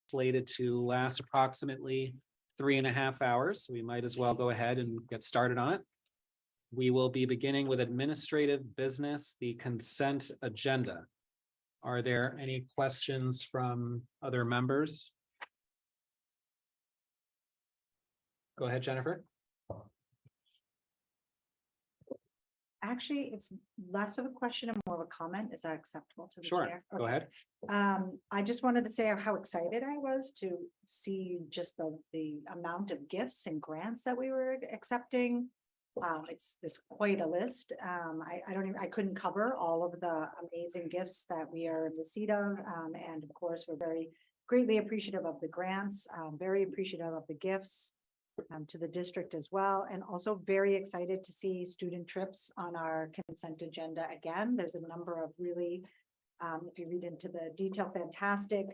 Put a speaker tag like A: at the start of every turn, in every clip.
A: slated to last approximately 3.5 hours. So we might as well go ahead and get started on it. We will be beginning with administrative business, the consent agenda. Are there any questions from other members? Go ahead, Jennifer.
B: Actually, it's less of a question and more of a comment. Is that acceptable to the
A: Sure,
B: chair?
A: go ahead.
B: I just wanted to say how excited I was to see just the amount of gifts and grants that we were accepting. There's quite a list. I couldn't cover all of the amazing gifts that we are in receipt of. And of course, we're very greatly appreciative of the grants, very appreciative of the gifts. To the district as well, and also very excited to see student trips on our consent agenda again. There's a number of really, if you read into the detail, fantastic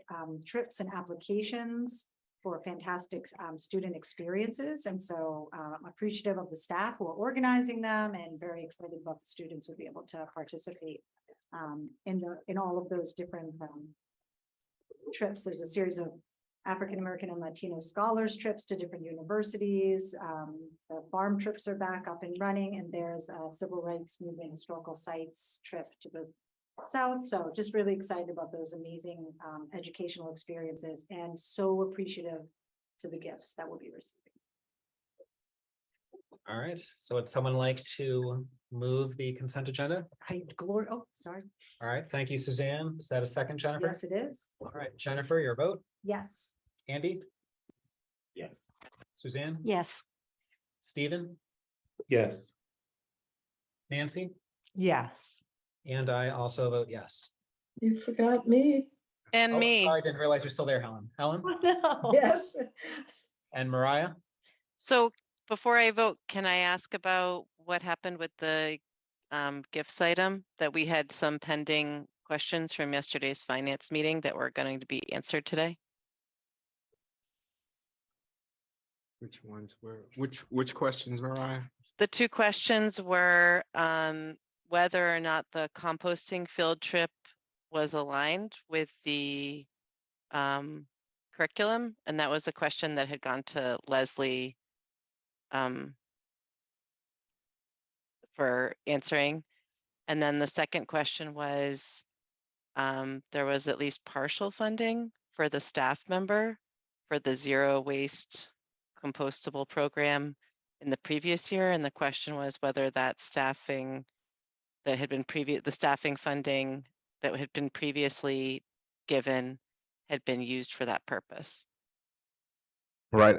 B: trips and applications for fantastic student experiences. And so I'm appreciative of the staff who are organizing them and very excited about the students who will be able to participate in all of those different trips. There's a series of African-American and Latino scholars trips to different universities. The farm trips are back up and running, and there's a civil rights movement historical sites trip to the South. So just really excited about those amazing educational experiences and so appreciative to the gifts that we'll be receiving.
A: All right, so would someone like to move the consent agenda?
B: Oh, sorry.
A: All right, thank you, Suzanne. Is that a second, Jennifer?
B: Yes, it is.
A: All right, Jennifer, your vote?
B: Yes.
A: Andy?
C: Yes.
A: Suzanne?
D: Yes.
A: Stephen?
C: Yes.
A: Nancy?
D: Yes.
A: And I also vote yes.
E: You forgot me.
F: And
A: Oh,
F: me.
A: sorry, I didn't realize you're still there, Helen. Helen?
D: Oh, no.
E: Yes.
A: And Mariah?
F: So before I vote, can I ask about what happened with the gifts item that we had some pending questions from yesterday's finance meeting that were going to be answered today?
C: Which ones were, which questions, Mariah?
F: The two questions were whether or not the composting field trip was aligned with the curriculum. And that was a question that had gone to Leslie for answering. And then the second question was there was at least partial funding for the staff member for the zero waste compostable program in the previous year. And the question was whether that staffing that had been the staffing funding that had been previously given had been used for that purpose.
C: Right.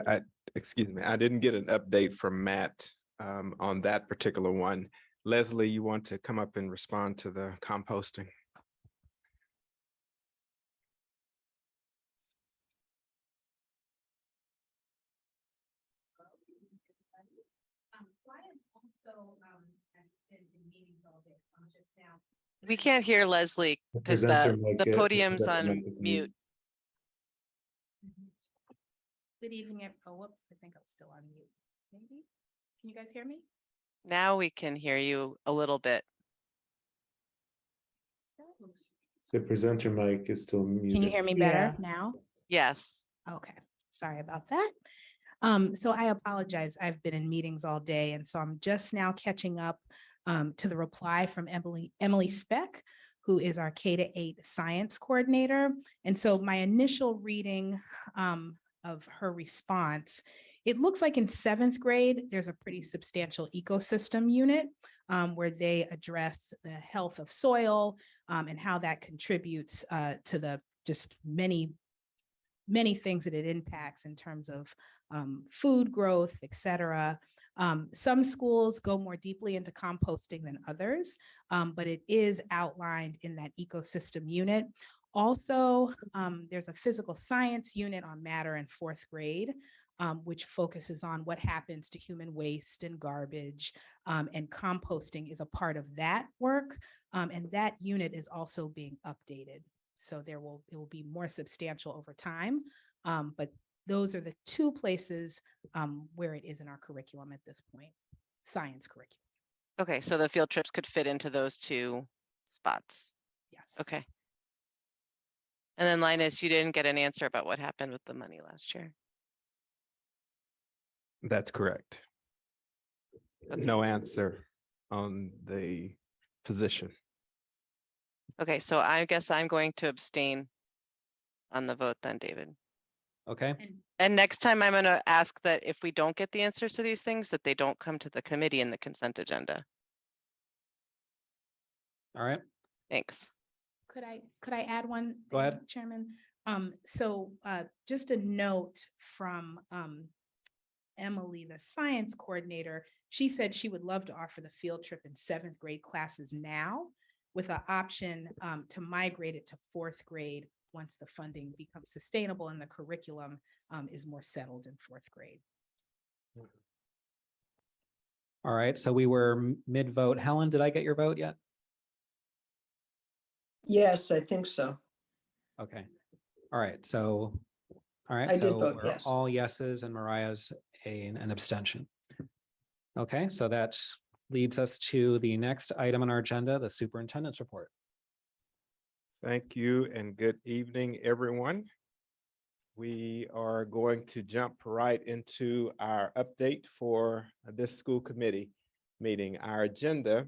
C: Excuse me. I didn't get an update from Matt on that particular one. Leslie, you want to come up and respond to the composting?
G: So I am also in meetings all day, so I'm just now.
F: We can't hear Leslie because the podium's on mute.
G: Good evening. Oh, whoops, I think I'm still on mute. Maybe. Can you guys hear me?
F: Now we can hear you a little bit.
H: The presenter mic is still muted.
G: Can you hear me better now?
F: Yes.
G: Okay, sorry about that. So I apologize. I've been in meetings all day, and so I'm just now catching up to the reply from Emily Speck, who is our K-8 science coordinator. And so my initial reading of her response, it looks like in 7th grade, there's a pretty substantial ecosystem unit where they address the health of soil and how that contributes to the just many things that it impacts in terms of food growth, et cetera. Some schools go more deeply into composting than others, but it is outlined in that ecosystem unit. Also, there's a physical science unit on matter in 4th grade, which focuses on what happens to human waste and garbage, and composting is a part of that work, and that unit is also being updated. So it will be more substantial over time, but those are the two places where it is in our curriculum at this point, science curriculum.
F: Okay, so the field trips could fit into those two spots.
G: Yes.
F: Okay. And then Linus, you didn't get an answer about what happened with the money last year.
C: That's correct.
F: Okay.
C: No answer on the position.
F: Okay, so I guess I'm going to abstain on the vote then, David.
A: Okay,
F: And next time I'm gonna ask that if we don't get the answers to these things, that they don't come to the committee in the consent agenda.
A: all right,
F: Thanks.
G: Could I add one?
A: Go ahead.
G: thing, Chairman? Just a note from Emily, the science coordinator. She said she would love to offer the field trip in 7th grade classes now with an option to migrate it to 4th grade once the funding becomes sustainable and the curriculum is more settled in 4th grade.
A: all right. So we were mid-vote. Helen, did I get your vote yet?
E: Yes, I think so.
A: Okay, all right, so, all right,
E: I did
A: so
E: vote
A: we're
E: yes.
A: all yeses and Mariah's an abstention. Okay, so that leads us to the next item on our agenda, the superintendent's report.
C: Thank you and good evening, everyone. We are going to jump right into our update for this school committee meeting. Our agenda.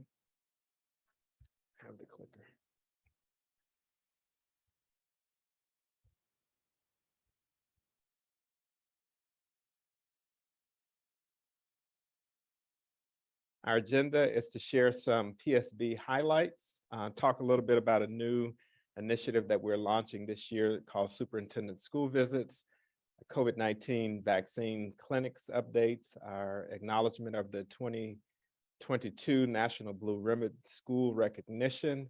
C: Have the clicker. Our agenda is to share some PSB highlights, talk a little bit about a new initiative that we're launching this year called Superintendent School Visits, COVID-19 vaccine clinics updates, our acknowledgement of the 2022 National Blue Ribbon School Recognition,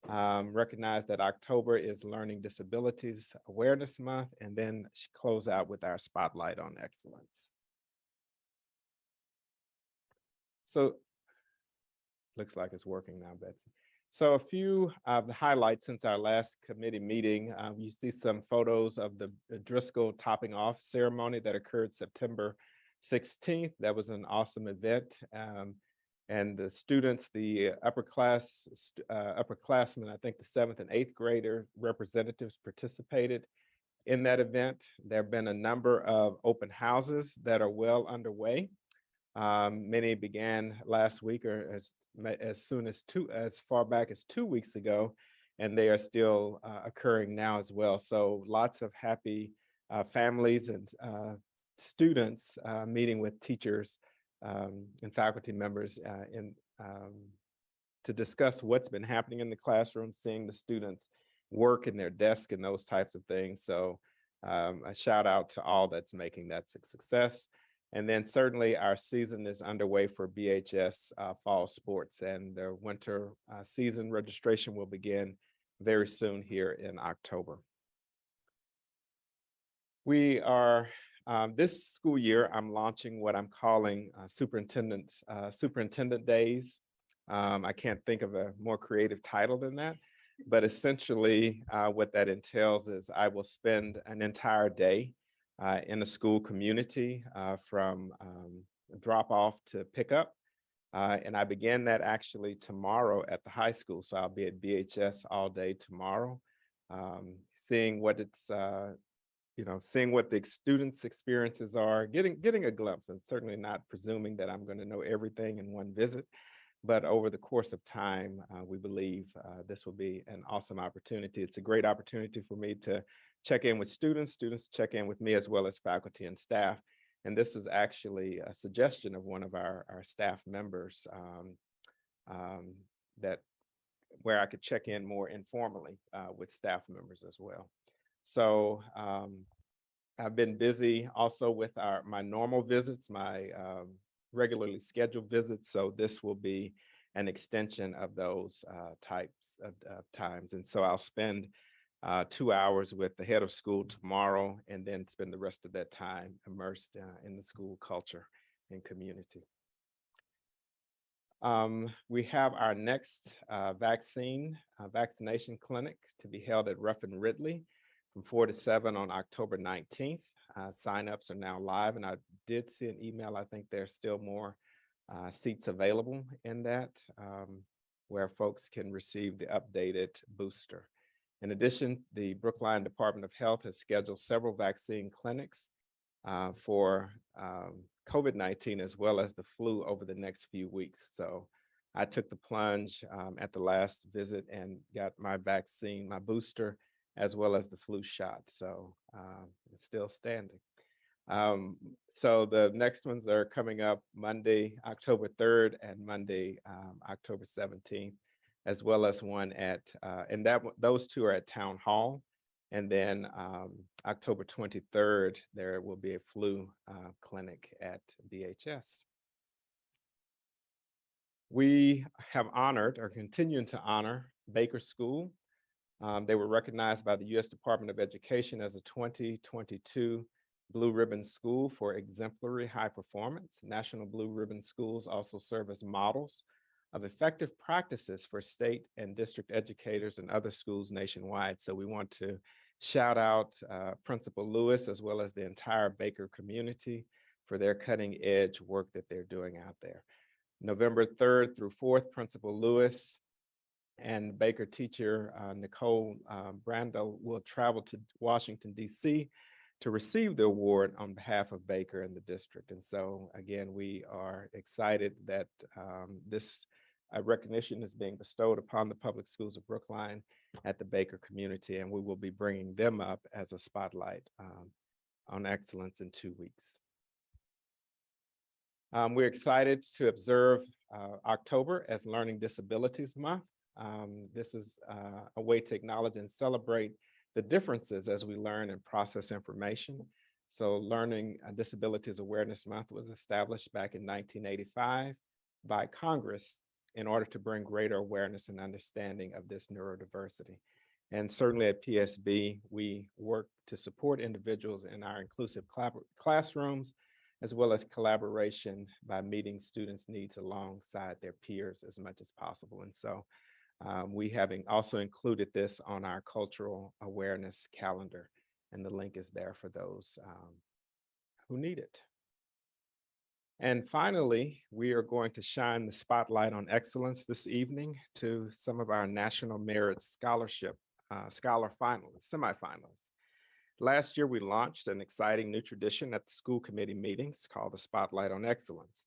C: recognize that October is Learning Disabilities Awareness Month, and then close out with our spotlight on excellence. So, looks like it's working now, Betsy. So a few of the highlights since our last committee meeting, you see some photos of the Driscoll topping off ceremony that occurred September 16th. That was an awesome event. And the students, the upperclassmen, I think the 7th and 8th grader representatives participated in that event. There have been a number of open houses that are well underway. Many began last week or as far back as 2 weeks ago, and they are still occurring now as well. So lots of happy families and students meeting with teachers and faculty members to discuss what's been happening in the classroom, seeing the students work in their desk and those types of things. So a shout out to all that's making that a success. And then certainly our season is underway for BHS fall sports, and the winter season registration will begin very soon here in October. We are, this school year, I'm launching what I'm calling Superintendent Days. I can't think of a more creative title than that, but essentially what that entails is I will spend an entire day in the school community from drop off to pick up. And I began that actually tomorrow at the high school. So I'll be at BHS all day tomorrow, seeing what it's, seeing what the students' experiences are, getting a glimpse, and certainly not presuming that I'm going to know everything in one visit. But over the course of time, we believe this will be an awesome opportunity. It's a great opportunity for me to check in with students check in with me, as well as faculty and staff. And this was actually a suggestion of one of our staff members that where I could check in more informally with staff members as well. So I've been busy also with my normal visits, my regularly scheduled visits. So this will be an extension of those types of times. And so I'll spend 2 hours with the head of school tomorrow, and then spend the rest of that time immersed in the school culture and community. We have our next vaccination clinic to be held at Ruffin Ridley from 4 to 7 on October 19th. Signups are now live, and I did see an email. I think there's still more seats available in that where folks can receive the updated booster. In addition, the Brookline Department of Health has scheduled several vaccine clinics for COVID-19 as well as the flu over the next few weeks. So I took the plunge at the last visit and got my vaccine, my booster, as well as the flu shot. So it's still standing. So the next ones are coming up Monday, October 3rd and Monday, October 17th, as well as one at, and those two are at Town Hall. And then October 23rd, there will be a flu clinic at BHS. We have honored or continuing to honor Baker School. They were recognized by the U.S. Department of Education as a 2022 Blue Ribbon School for exemplary high performance. National Blue Ribbon schools also serve as models of effective practices for state and district educators and other schools nationwide. So we want to shout out Principal Lewis as well as the entire Baker community for their cutting edge work that they're doing out there. November 3rd through 4th, Principal Lewis and Baker teacher Nicole Brando will travel to Washington, D.C. to receive the award on behalf of Baker and the district. And so again, we are excited that this recognition is being bestowed upon the public schools of Brookline at the Baker community, and we will be bringing them up as a spotlight on excellence in 2 weeks. We're excited to observe October as Learning Disabilities Month. This is a way to acknowledge and celebrate the differences as we learn and process information. So Learning Disabilities Awareness Month was established back in 1985 by Congress in order to bring greater awareness and understanding of this neurodiversity. And certainly at PSB, we work to support individuals in our inclusive classrooms, as well as collaboration by meeting students' needs alongside their peers as much as possible. And so we have also included this on our cultural awareness calendar, and the link is there for those who need it. And finally, we are going to shine the spotlight on excellence this evening to some of our National Merit Scholarship Scholar finalists, semifinalists. Last year, we launched an exciting new tradition at the school committee meetings called the Spotlight on Excellence.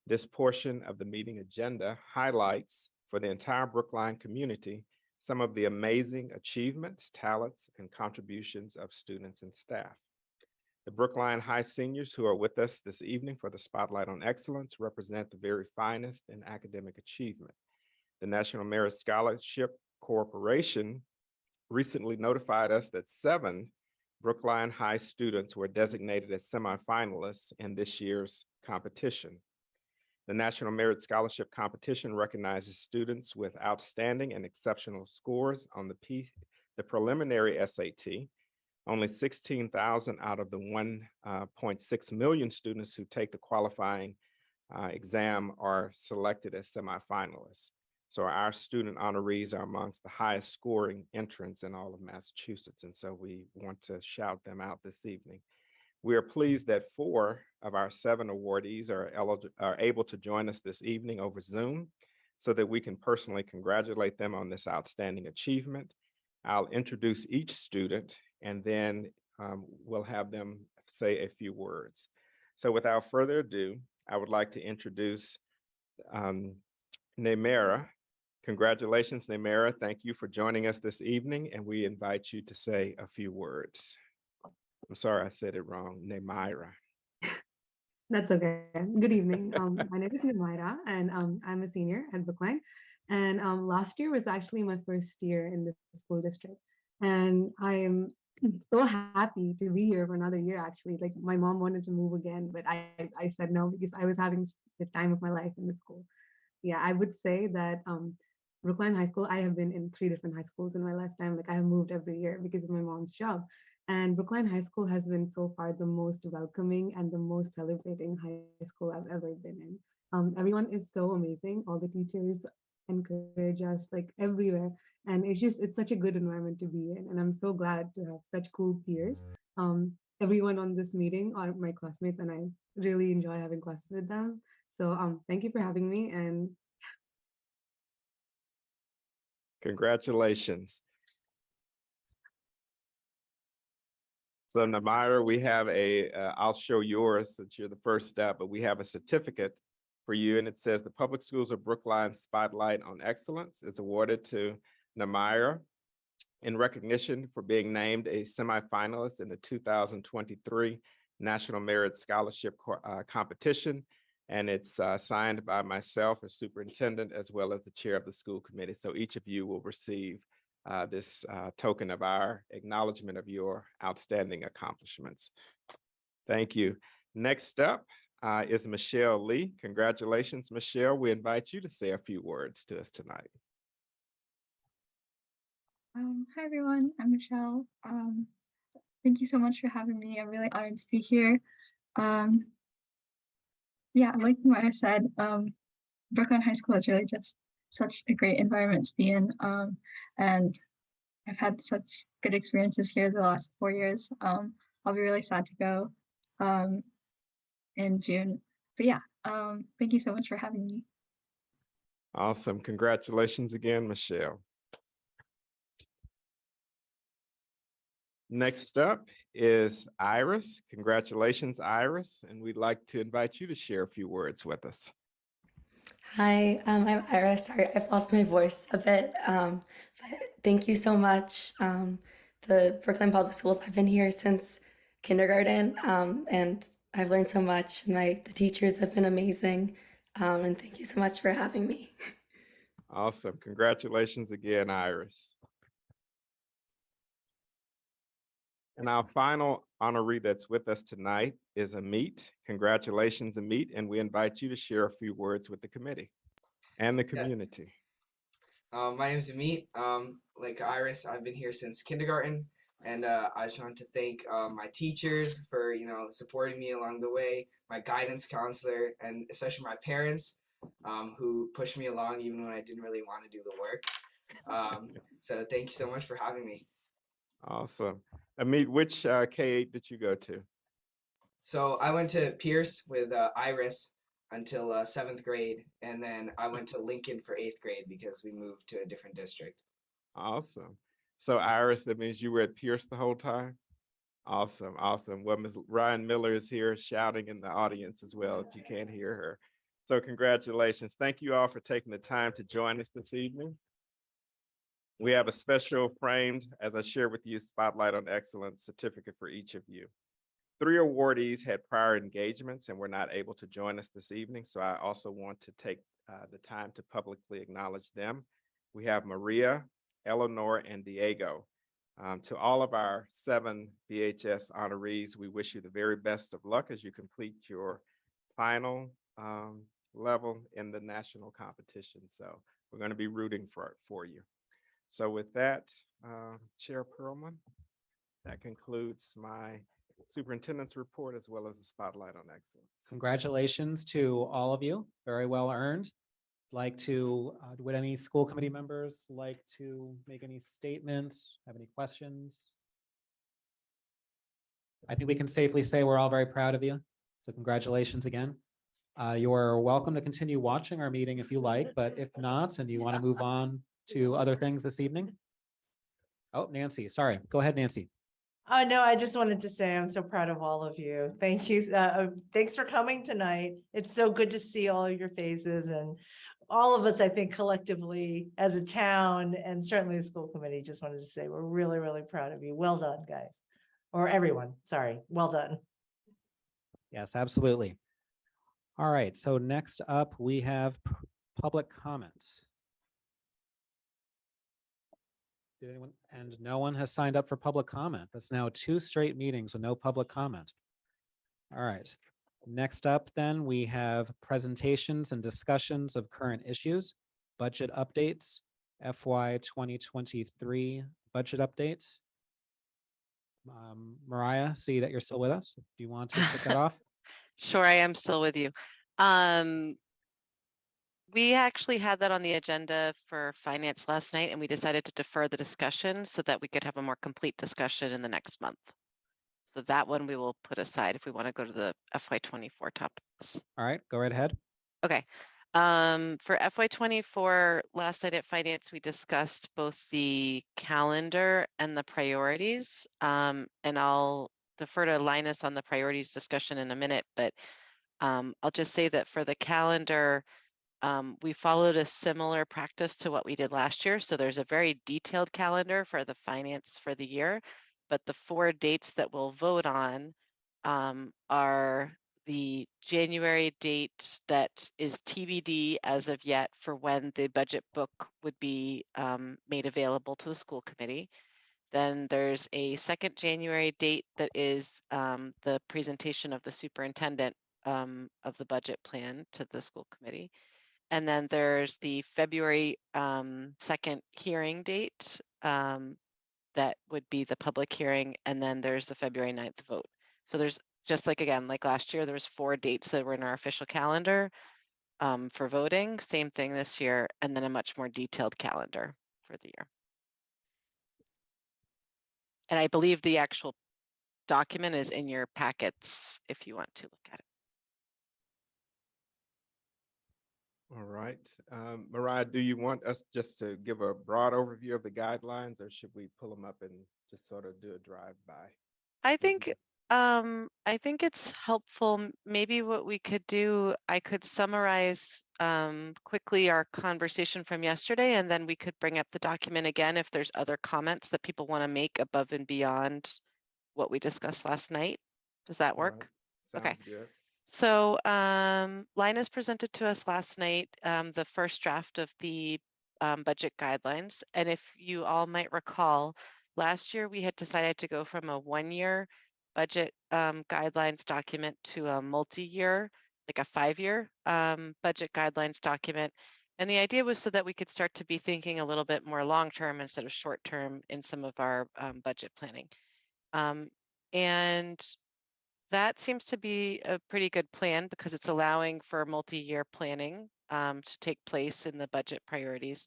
C: This portion of the meeting agenda highlights for the entire Brookline community some of the amazing achievements, talents, and contributions of students and staff. The Brookline High seniors who are with us this evening for the Spotlight on Excellence represent the very finest in academic achievement. The National Merit Scholarship Corporation recently notified us that 7 Brookline High students were designated as semifinalists in this year's competition. The National Merit Scholarship Competition recognizes students with outstanding and exceptional scores on the preliminary SAT. Only 16,000 out of the 1.6 million students who take the qualifying exam are selected as semifinalists. So our student honorees are amongst the highest scoring entrants in all of Massachusetts. And so we want to shout them out this evening. We are pleased that 4 of our 7 awardees are able to join us this evening over Zoom so that we can personally congratulate them on this outstanding achievement. I'll introduce each student and then we'll have them say a few words. So without further ado, I would like to introduce Nemera. Congratulations, Nemera. Thank you for joining us this evening, and we invite you to say a few words. I'm sorry I said it wrong, Nemira.
D: That's okay. Good evening. My name is Nemira, and I'm a senior at Brookline. And last year was actually my first year in the school district. And I am so happy to be here for another year, actually. Like, my mom wanted to move again, but I said no because I was having the time of my life in the school. Yeah, I would say that Brookline High School, I have been in 3 different high schools in my lifetime. Like, I have moved every year because of my mom's job. And Brookline High School has been so far the most welcoming and the most celebrating high school I've ever been in. Everyone is so amazing. All the teachers encourage us like everywhere. And it's such a good environment to be in. And I'm so glad to have such cool peers. Everyone on this meeting are my classmates, and I really enjoy having classes with them. So thank you for having me. And
C: congratulations. So Namira, we have I'll show yours since you're the first step, but we have a certificate for you, and it says the Public Schools of Brookline Spotlight on Excellence is awarded to Namira in recognition for being named a semifinalist in the 2023 National Merit Scholarship Competition. And it's signed by myself as superintendent, as well as the chair of the school committee. So each of you will receive this token of our acknowledgement of your outstanding accomplishments. Thank you. Next up is Michelle Lee. Congratulations, Michelle. We invite you to say a few words to us tonight.
I: Hi everyone, I'm Michelle. Thank you so much for having me. I'm really honored to be here. Yeah, like Maya said, Brookline High School is really just such a great environment to be in. And I've had such good experiences here the last 4 years. I'll be really sad to go in June. But yeah, thank you so much for having me.
C: Awesome. Congratulations again, Michelle. Next up is Iris. Congratulations, Iris. And we'd like to invite you to share a few words with us.
J: Hi, I'm Iris. Sorry, I've lost my voice a bit. But thank you so much. The Brookline Public Schools, I've been here since kindergarten, and I've learned so much. The teachers have been amazing. And thank you so much for having me.
C: Awesome. Congratulations again, Iris. And our final honoree that's with us tonight is Amit. Congratulations, Amit, and we invite you to share a few words with the committee and the community.
K: My name is Amit. Like Iris, I've been here since kindergarten, and I just want to thank my teachers for supporting me along the way, my guidance counselor, and especially my parents who pushed me along even when I didn't really want to do the work. So thank you so much for having me.
C: Awesome. Amit, which K-8 did you go to?
K: So I went to Pierce with Iris until 7th grade, and then I went to Lincoln for 8th grade because we moved to a different district.
C: Awesome. So Iris, that means you were at Pierce the whole time? Awesome, awesome. Well, Ms. Ryan Miller is here shouting in the audience as well, if you can't hear her. So congratulations. Thank you all for taking the time to join us this evening. We have a special framed, as I shared with you, Spotlight on Excellence certificate for each of you. 3 awardees had prior engagements and were not able to join us this evening, so I also want to take the time to publicly acknowledge them. We have Maria, Eleanor, and Diego. To all of our 7 BHS honorees, we wish you the very best of luck as you complete your final level in the national competition. So we're going to be rooting for you. So with that, Chair Perlman, that concludes my superintendent's report as well as the Spotlight on Excellence.
A: Congratulations to all of you. Very well earned. Would any school committee members like to make any statements? Have any questions? I think we can safely say we're all very proud of you. So congratulations again. You're welcome to continue watching our meeting if you like, but if not, and you want to move on to other things this evening. Oh, Nancy, sorry. Go ahead, Nancy.
L: Oh, no, I just wanted to say I'm so proud of all of you. Thank you. Thanks for coming tonight. It's so good to see all of your faces, and all of us, I think, collectively as a town and certainly the school committee, just wanted to say we're really, really proud of you. Well done, guys. Or everyone, sorry. Well done.
A: Yes, absolutely. All right, so next up we have public comment. Did anyone, and no one has signed up for public comment. That's now 2 straight meetings with no public comment. All right, next up then we have presentations and discussions of current issues, budget updates, FY 2023 budget update. Mariah, see that you're still with us. Do you want to kick that off?
F: Sure, I am still with you. We actually had that on the agenda for finance last night, and we decided to defer the discussion so that we could have a more complete discussion in the next month. So that one we will put aside if we want to go to the FY24 topics.
A: All right, go right ahead.
F: Okay. For FY24, last night at finance, we discussed both the calendar and the priorities. And I'll defer to Linus on the priorities discussion in a minute, but I'll just say that for the calendar, we followed a similar practice to what we did last year. So there's a very detailed calendar for the finance for the year, but the 4 dates that we'll vote on are the January date that is TBD as of yet for when the budget book would be made available to the school committee. Then there's a 2nd January date that is the presentation of the superintendent of the budget plan to the school committee. And then there's the February 2nd hearing date that would be the public hearing. And then there's the February 9th vote. So there's just like, again, like last year, there was 4 dates that were in our official calendar for voting. Same thing this year, and then a much more detailed calendar for the year. And I believe the actual document is in your packets if you want to look at it.
C: All right. Mariah, do you want us just to give a broad overview of the guidelines, or should we pull them up and just sort of do a drive-by?
F: I think it's helpful. Maybe what we could do, I could summarize quickly our conversation from yesterday, and then we could bring up the document again if there's other comments that people want to make above and beyond what we discussed last night. Does that work?
C: Sounds
F: Okay.
C: good.
F: So Linus presented to us last night the first draft of the budget guidelines. And if you all might recall, last year we had decided to go from a 1-year budget guidelines document to a multi-year, like a 5-year budget guidelines document. And the idea was so that we could start to be thinking a little bit more long-term instead of short-term in some of our budget planning. And that seems to be a pretty good plan because it's allowing for multi-year planning to take place in the budget priorities.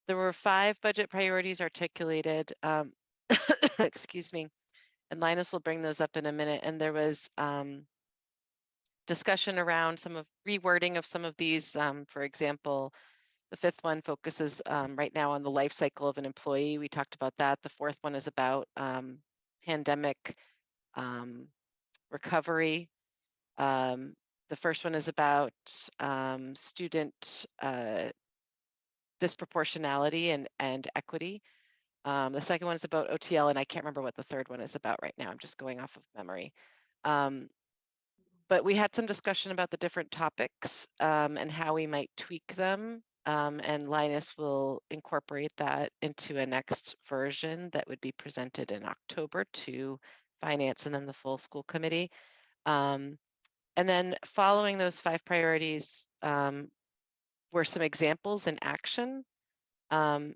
F: There were 5 budget priorities articulated, excuse me, and Linus will bring those up in a minute. And there was discussion around some of rewording of some of these. For example, the 5th one focuses right now on the life cycle of an employee. We talked about that. The 4th one is about pandemic recovery. The first one is about student disproportionality and equity. The second one is about OTL, and I can't remember what the 3rd one is about right now. I'm just going off of memory. But we had some discussion about the different topics and how we might tweak them. And Linus will incorporate that into a next version that would be presented in October to Finance and then the full school committee. And then following those 5 priorities were some examples in action. And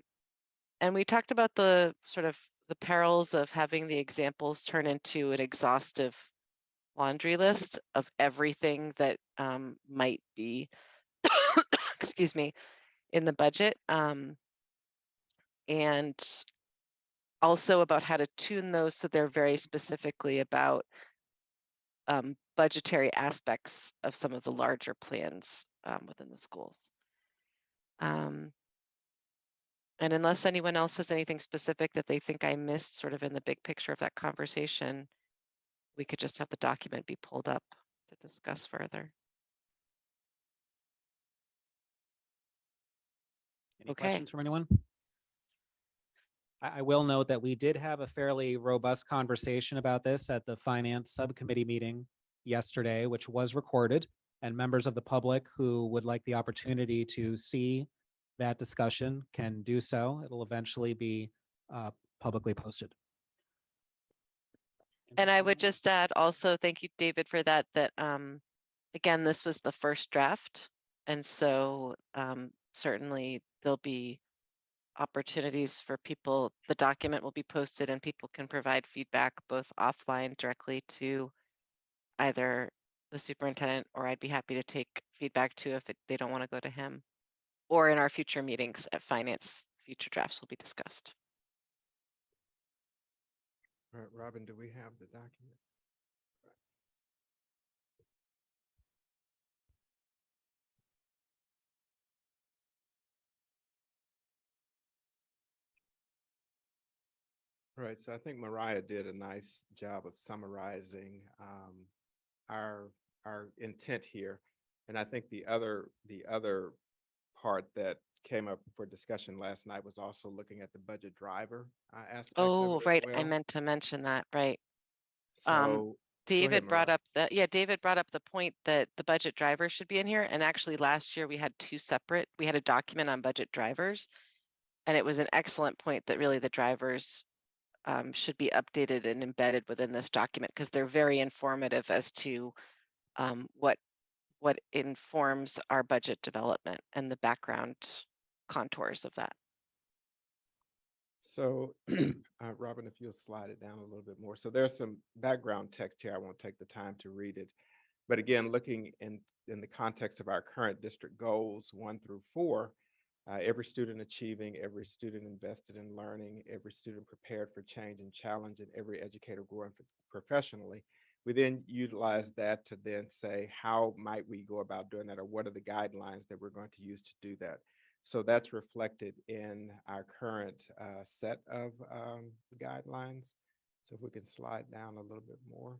F: we talked about the sort of the perils of having the examples turn into an exhaustive laundry list of everything that might be, excuse me, in the budget. And also about how to tune those so they're very specifically about budgetary aspects of some of the larger plans within the schools. And unless anyone else has anything specific that they think I missed sort of in the big picture of that conversation, we could just have the document be pulled up to discuss further.
A: Any questions from anyone? I will note that we did have a fairly robust conversation about this at the Finance Subcommittee meeting yesterday, which was recorded, and members of the public who would like the opportunity to see that discussion can do so. It'll eventually be publicly posted.
F: And I would just add also, thank you, David, for that, again, this was the first draft. And so certainly there'll be opportunities for people, the document will be posted and people can provide feedback both offline directly to either the superintendent, or I'd be happy to take feedback too if they don't want to go to him, or in our future meetings at Finance, future drafts will be discussed.
C: All right, Robin, do we have the document? All right, so I think Mariah did a nice job of summarizing our intent here. And I think the other part that came up for discussion last night was also looking at the budget driver aspect of
F: Oh,
C: it as
F: right. I
C: well.
F: meant to mention that, right.
C: So go ahead,
F: David brought
C: Mariah.
F: up David brought up the point that the budget driver should be in here. And actually last year we had we had a document on budget drivers. And it was an excellent point that really the drivers should be updated and embedded within this document because they're very informative as to what informs our budget development and the background contours of that.
C: So, Robin, if you'll slide it down a little bit more. So there's some background text here. I won't take the time to read it. But again, looking in the context of our current district goals 1 through 4, every student achieving, every student invested in learning, every student prepared for change and challenge, and every educator growing professionally. We then utilize that to then say, how might we go about doing that, or what are the guidelines that we're going to use to do that? So that's reflected in our current set of guidelines. So if we can slide down a little bit more.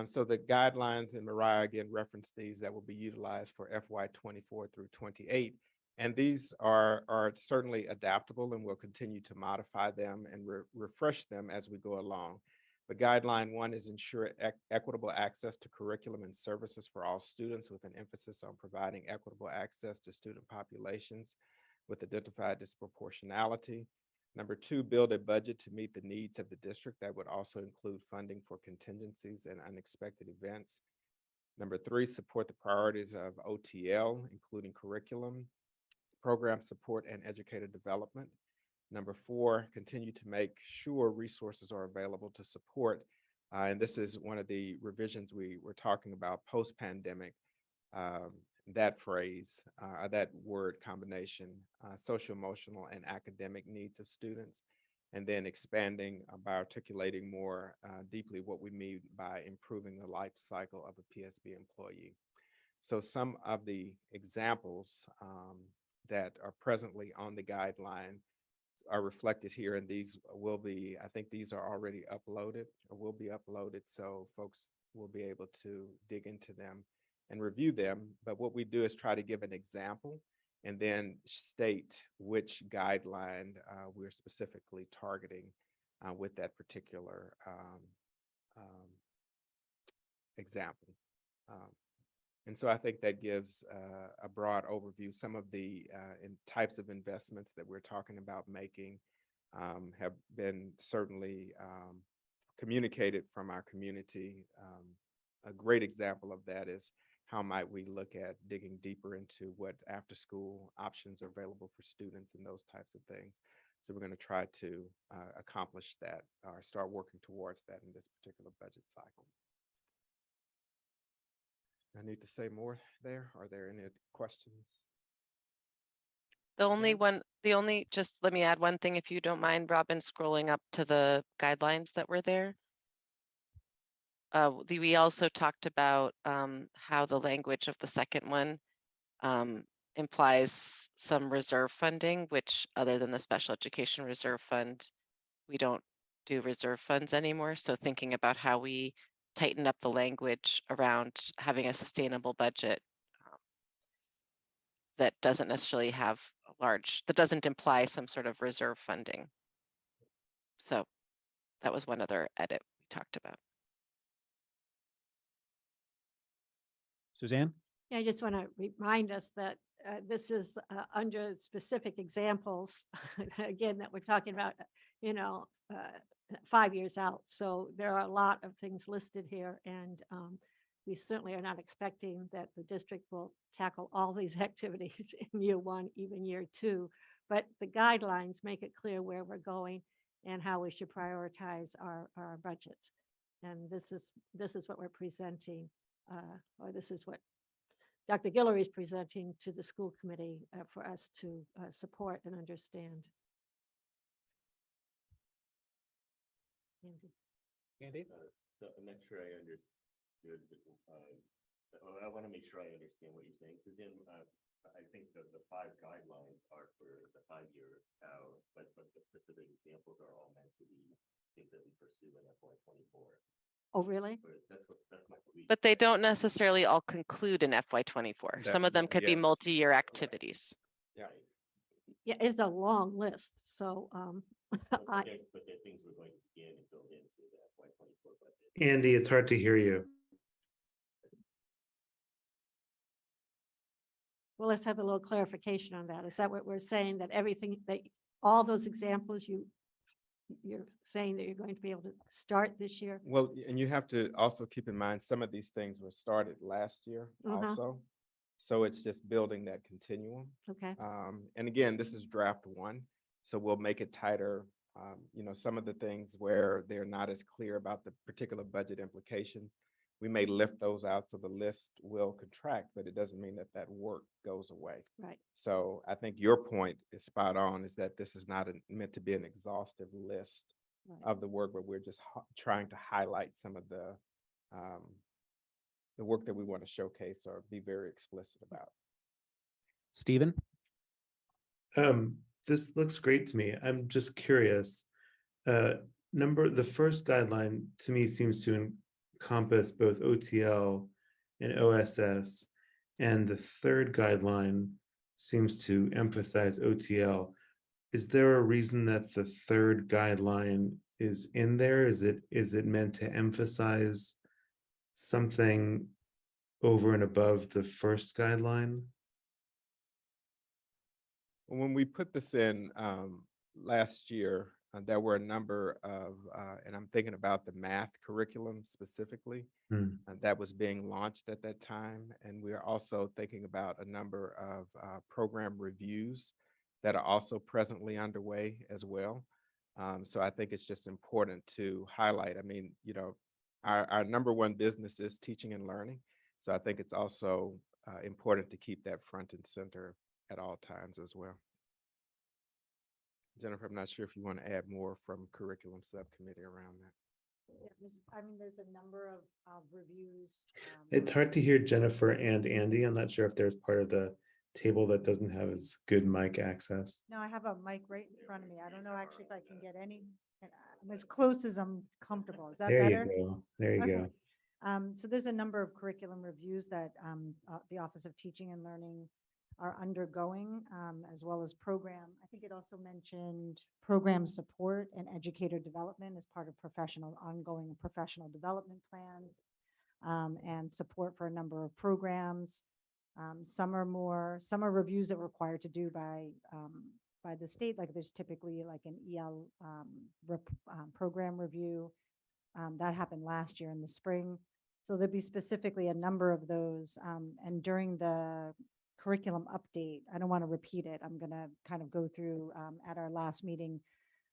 C: So the guidelines, and Mariah again referenced these, that will be utilized for FY 24 through 28. And these are certainly adaptable, and we'll continue to modify them and refresh them as we go along. But guideline 1 is ensure equitable access to curriculum and services for all students, with an emphasis on providing equitable access to student populations with identified disproportionality. Number 2, build a budget to meet the needs of the district. That would also include funding for contingencies and unexpected events. Number 3, support the priorities of OTL, including curriculum, program support, and educator development. Number 4, continue to make sure resources are available to support. And this is one of the revisions we were talking about post-pandemic, that phrase, that word combination, social, emotional, and academic needs of students, and then expanding by articulating more deeply what we mean by improving the life cycle of a PSB employee. So some of the examples that are presently on the guideline are reflected here, and these will be, I think these are already uploaded or will be uploaded, so folks will be able to dig into them and review them. But what we do is try to give an example and then state which guideline we're specifically targeting with that particular example. And so I think that gives a broad overview. Some of the types of investments that we're talking about making have been certainly communicated from our community. A great example of that is how might we look at digging deeper into what after school options are available for students and those types of things. So we're going to try to accomplish that or start working towards that in this particular budget cycle. I need to say more there. Are there any questions?
F: Just let me add one thing, if you don't mind, Robin, scrolling up to the guidelines that were there. We also talked about how the language of the second one implies some reserve funding, which other than the Special Education Reserve Fund, we don't do reserve funds anymore. So thinking about how we tighten up the language around having a sustainable budget that doesn't necessarily have that doesn't imply some sort of reserve funding. So that was one other edit we talked about.
A: Suzanne?
M: Yeah, I just want to remind us that this is under specific examples, again, that we're talking about, 5 years out. So there are a lot of things listed here, and we certainly are not expecting that the district will tackle all these activities in year 1, even year 2. But the guidelines make it clear where we're going and how we should prioritize our budget. And this is what we're presenting, or this is what Dr. Guillory is presenting to the school committee for us to support and understand.
A: Andy?
N: So I'm not sure I understood the I want to make sure I understand what you're saying. Suzanne, I think that the 5 guidelines are for the 5 years out, but the specific examples are all meant to be things that we pursue in FY24.
M: Oh, really?
N: That's my belief.
F: But they don't necessarily all conclude in FY24. Some of them could be
C: yes.
F: multi-year activities.
C: Yeah.
M: Yeah, it's a long list, so,
N: But
M: I,
N: they're things we're going to begin and build into the FY24 budget.
H: Andy, it's hard to hear you.
M: well, let's have a little clarification on that. Is that what we're saying, that everything, that all those examples you're saying that you're going to be able to start this year?
C: Well, and you have to also keep in mind, some of these things were started last year also. So it's just building that continuum.
M: Okay,
C: And again, this is draft 1, so we'll make it tighter. Some of the things where they're not as clear about the particular budget implications, we may lift those out so the list will contract, but it doesn't mean that that work goes away.
M: right.
C: So I think your point is spot on, is that this is not meant to be an exhaustive list
M: Right.
C: of the work, but we're just trying to highlight some of the work that we want to showcase or be very explicit about.
A: Stephen?
H: This looks great to me. I'm just curious. The first guideline to me seems to encompass both OTL and OSS, and the third guideline seems to emphasize OTL. Is there a reason that the third guideline is in there? Is it meant to emphasize something over and above the first guideline?
C: When we put this in last year, there were a number of, and I'm thinking about the math curriculum specifically, that was being launched at that time. And we are also thinking about a number of program reviews that are also presently underway as well. So I think it's just important to highlight. I mean, our number one business is teaching and learning. So I think it's also important to keep that front and center at all times as well. Jennifer, I'm not sure if you want to add more from curriculum subcommittee around that.
B: Yeah, there's a number of reviews.
H: It's hard to hear Jennifer and Andy. I'm not sure if there's part of the table that doesn't have as good mic access.
B: No, I have a mic right in front of me. I don't know actually if I can get I'm as close as I'm comfortable. Is that
H: There
B: better?
H: you go. There you
B: Okay.
H: go.
B: So there's a number of curriculum reviews that the Office of Teaching and Learning are undergoing, as well as program. I think it also mentioned program support and educator development as part of ongoing professional development plans, and support for a number of programs. Some are reviews that were required to do by the state. Like there's typically like an EL program review that happened last year in the spring. So there'd be specifically a number of those. And during the curriculum update, I don't want to repeat it. I'm going to kind of go through at our last meeting.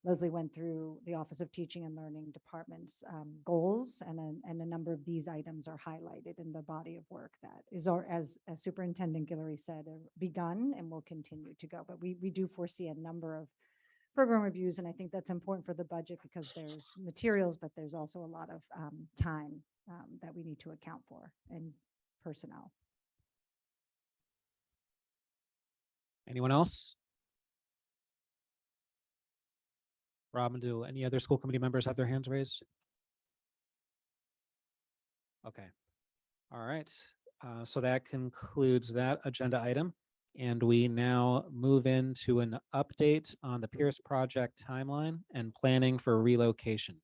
B: Leslie went through the Office of Teaching and Learning Department's goals, and a number of these items are highlighted in the body of work that is, or as Superintendent Guillory said, begun and will continue to go. But we do foresee a number of program reviews, and I think that's important for the budget because there's materials, but there's also a lot of time that we need to account for and personnel.
A: Anyone else? Robin, do any other school committee members have their hands raised? Okay. All right. So that concludes that agenda item. And we now move into an update on the Pierce project timeline and planning for relocation.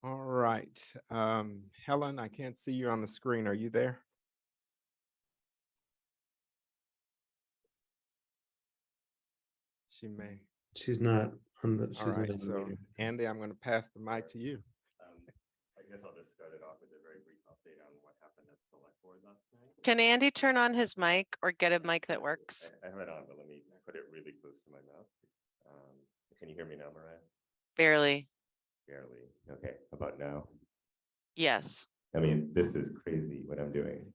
C: All right. Helen, I can't see you on the screen. Are you there? She may.
H: She's not on the.
C: All right. So Andy, I'm going to pass the mic to you.
N: I guess I'll just start it off with a very brief update on what happened at Select Board last night.
F: Can Andy turn on his mic or get a mic that works?
N: I have it on, but let me put it really close to my mouth. Can you hear me now, Mariah?
F: Barely.
N: Barely. Okay. How about now?
F: Yes.
N: I mean, this is crazy what I'm doing,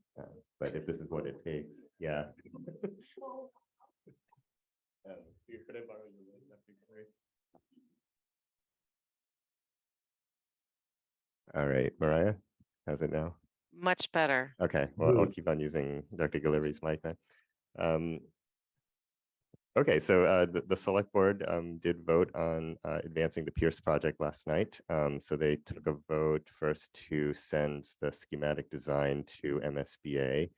N: but if this is what it takes, yeah. Could I borrow your mic? That'd be great. All right, Mariah, how's it now?
F: Much better.
N: Okay, well, I'll keep on using Dr. Guillory's mic then. Okay, so the select board did vote on advancing the Pierce project last night. So they took a vote first to send the schematic design to MSBA.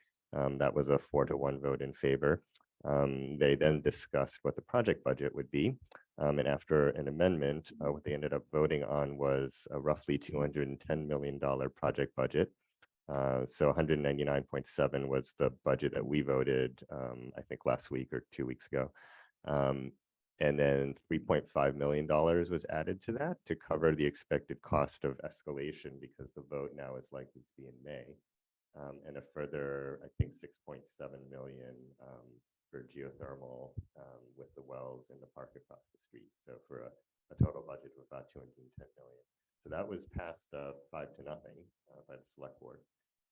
N: That was a 4-1 vote in favor. They then discussed what the project budget would be. And after an amendment, what they ended up voting on was a roughly $210 million project budget. So 199.7 was the budget that we voted, I think last week or 2 weeks ago. And then $3.5 million was added to that to cover the expected cost of escalation because the vote now is likely to be in May. And a further, I think 6.7 million for geothermal with the wells in the park across the street. So for a total budget of about 210 million. So that was passed 5-0 by the select board.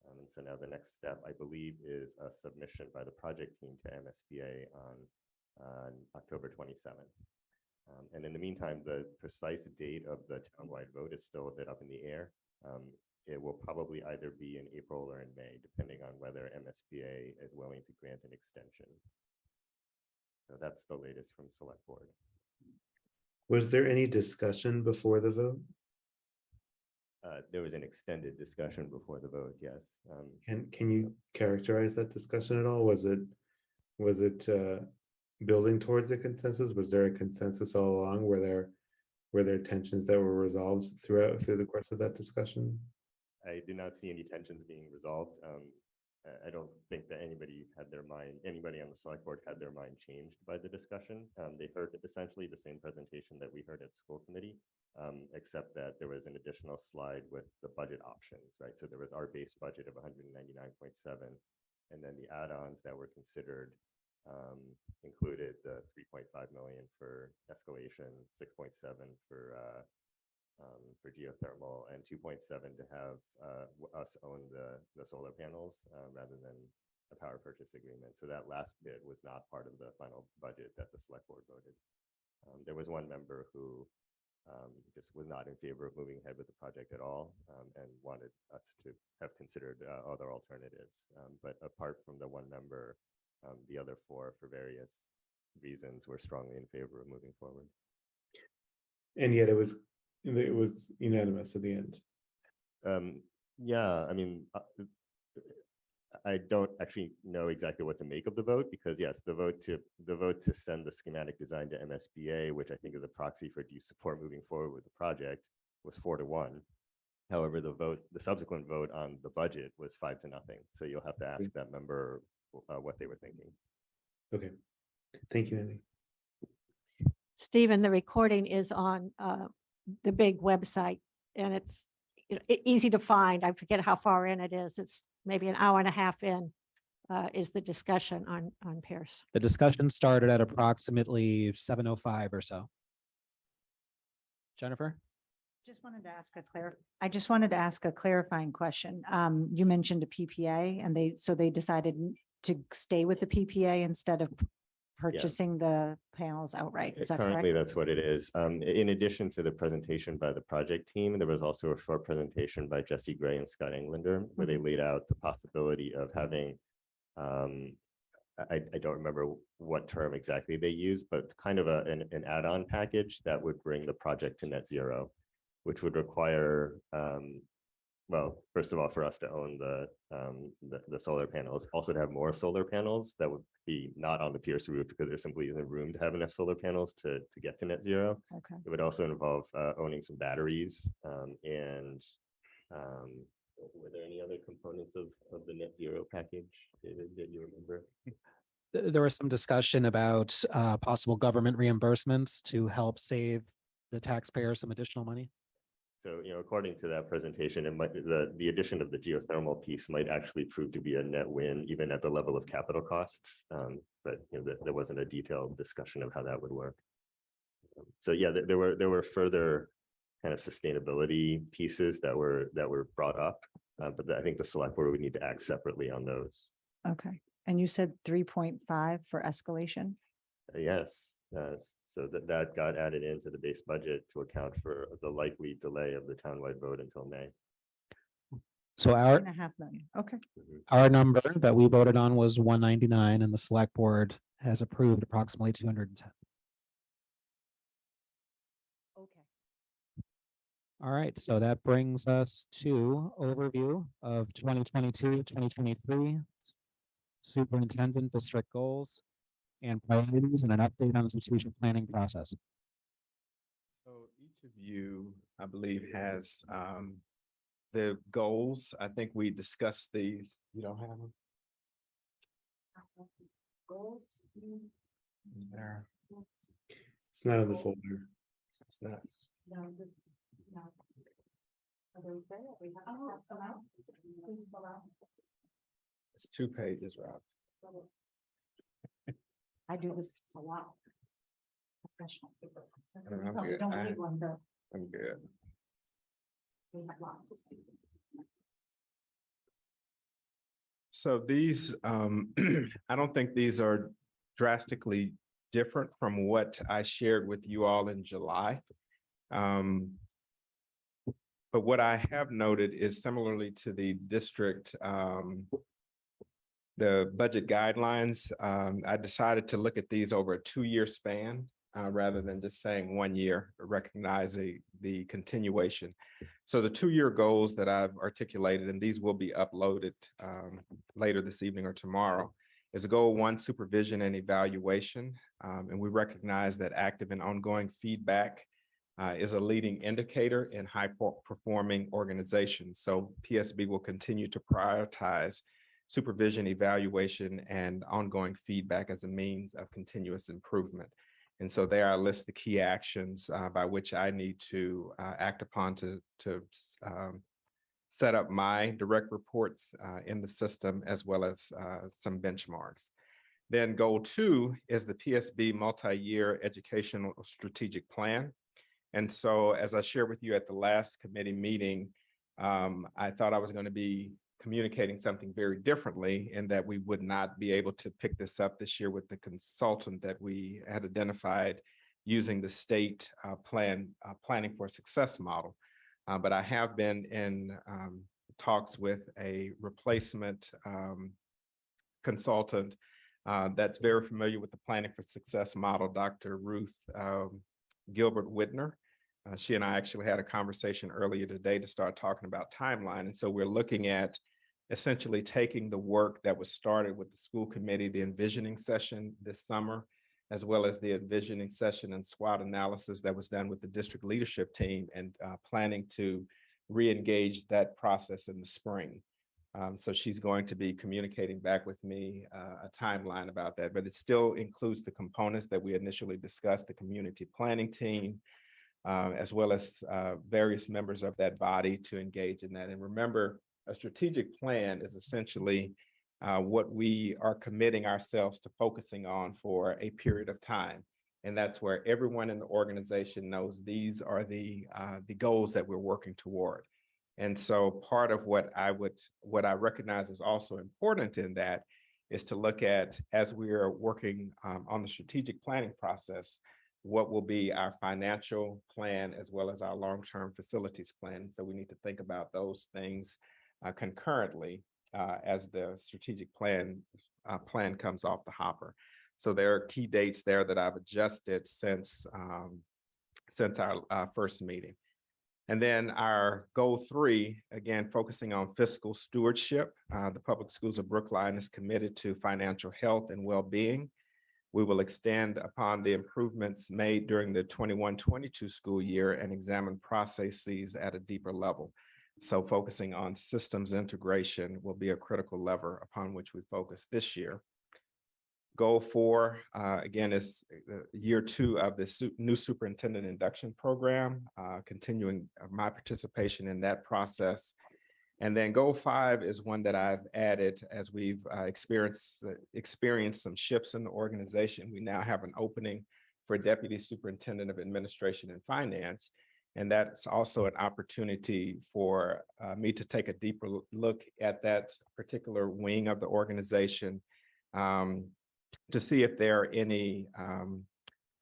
N: And so now the next step, I believe, is a submission by the project team to MSBA on October 27th. And in the meantime, the precise date of the townwide vote is still a bit up in the air. It will probably either be in April or in May, depending on whether MSBA is willing to grant an extension. So that's the latest from select board.
H: Was there any discussion before the vote?
N: There was an extended discussion before the vote, yes.
H: Can you characterize that discussion at all? Was it building towards a consensus? Was there a consensus all along? Were there tensions that were resolved through the course of that discussion?
N: I did not see any tensions being resolved. I don't think that anybody on the select board had their mind changed by the discussion. They heard essentially the same presentation that we heard at school committee, except that there was an additional slide with the budget options, right? So there was our base budget of 199.7, and then the add-ons that were considered included the 3.5 million for escalation, 6.7 for geothermal, and 2.7 to have us own the solar panels rather than a power purchase agreement. So that last bit was not part of the final budget that the select board voted. There was one member who just was not in favor of moving ahead with the project at all and wanted us to have considered other alternatives. But apart from the one member, the other four, for various reasons, were strongly in favor of moving forward.
H: And yet it was unanimous at the end.
N: Yeah, I mean, I don't actually know exactly what to make of the vote because yes, the vote to send the schematic design to MSBA, which I think is a proxy for do you support moving forward with the project, was 4-1. However, the subsequent vote on the budget was 5-0. So you'll have to ask that member what they were thinking.
H: Okay, thank you, Andy.
M: Stephen, the recording is on the big website and it's easy to find. I forget how far in it is. It's maybe an hour and a half in is the discussion on Pierce.
A: The discussion started at approximately 7:05 or so. Jennifer?
B: I just wanted to ask a clarifying question. You mentioned a PPA and they decided to stay with the PPA instead of purchasing the panels outright. Is that
N: Currently,
B: correct?
N: that's what it is. In addition to the presentation by the project team, there was also a short presentation by Jesse Gray and Scott Englander, where they laid out the possibility of having, I don't remember what term exactly they used, but kind of an add-on package that would bring the project to net zero, which would require, well, first of all, for us to own the solar panels, also to have more solar panels that would be not on the Pierce roof because there simply isn't room to have enough solar panels to get to net zero.
B: Okay.
N: It would also involve owning some batteries and were there any other components of the net zero package, David, that you remember?
A: There was some discussion about possible government reimbursements to help save the taxpayer some additional money.
N: So, according to that presentation, it might the addition of the geothermal piece might actually prove to be a net win, even at the level of capital costs. But there wasn't a detailed discussion of how that would work. So yeah, there were further kind of sustainability pieces that were brought up, but I think the select board would need to act separately on those.
B: Okay. And you said 3.5 for escalation?
N: Yes. So that got added into the base budget to account for the likely delay of the townwide vote until May.
A: So our,
B: 3.5 million, okay.
A: our number that we voted on was 199 and the select board has approved approximately 210.
B: Okay.
A: All right, so that brings us to overview of 2022-2023 superintendent district goals and priorities and an update on the strategic planning process.
C: So each of you, I believe, has the goals. I think we discussed these. You don't have them?
B: Goals.
C: Is there?
H: It's not in the folder.
C: It's not.
B: No, this, no. Are those there? We have to pass them out. Please fill out.
C: It's 2 pages, Rob.
B: I do this a lot. Professional paper.
C: I'm
B: No, we
C: good.
B: don't need one, though.
C: I'm good.
B: We have lots.
C: So these, I don't think these are drastically different from what I shared with you all in July. But what I have noted is similarly to the district, the budget guidelines, I decided to look at these over a 2-year span rather than just saying 1 year, recognizing the continuation. So the 2-year goals that I've articulated, and these will be uploaded later this evening or tomorrow, is goal 1, supervision and evaluation. And we recognize that active and ongoing feedback is a leading indicator in high-performing organizations. So PSB will continue to prioritize supervision, evaluation, and ongoing feedback as a means of continuous improvement. And so there I list the key actions by which I need to act upon to set up my direct reports in the system, as well as some benchmarks. Then goal 2 is the PSB multi-year educational strategic plan. And so as I shared with you at the last committee meeting, I thought I was going to be communicating something very differently, in that we would not be able to pick this up this year with the consultant that we had identified using the state planning for success model. But I have been in talks with a replacement consultant that's very familiar with the planning for success model, Dr. Ruth Gilbert Whitner. She and I actually had a conversation earlier today to start talking about timeline. And so we're looking at essentially taking the work that was started with the school committee, the envisioning session this summer, as well as the envisioning session and SWOT analysis that was done with the district leadership team, and planning to re-engage that process in the spring. So she's going to be communicating back with me a timeline about that, but it still includes the components that we initially discussed, the community planning team, as well as various members of that body to engage in that. And remember, a strategic plan is essentially what we are committing ourselves to focusing on for a period of time. And that's where everyone in the organization knows these are the goals that we're working toward. And so part of what I recognize is also important in that is to look at, as we are working on the strategic planning process, what will be our financial plan as well as our long-term facilities plan. So we need to think about those things concurrently as the strategic plan comes off the hopper. So there are key dates there that I've adjusted since our first meeting. And then our goal 3, again, focusing on fiscal stewardship. The public schools of Brookline is committed to financial health and well-being. We will extend upon the improvements made during the 21-22 school year and examine processes at a deeper level. So focusing on systems integration will be a critical lever upon which we focus this year. Goal 4, again, is year 2 of this new superintendent induction program, continuing my participation in that process. And then goal 5 is one that I've added as we've experienced some shifts in the organization. We now have an opening for Deputy Superintendent of Administration and Finance. And that's also an opportunity for me to take a deeper look at that particular wing of the organization to see if there are any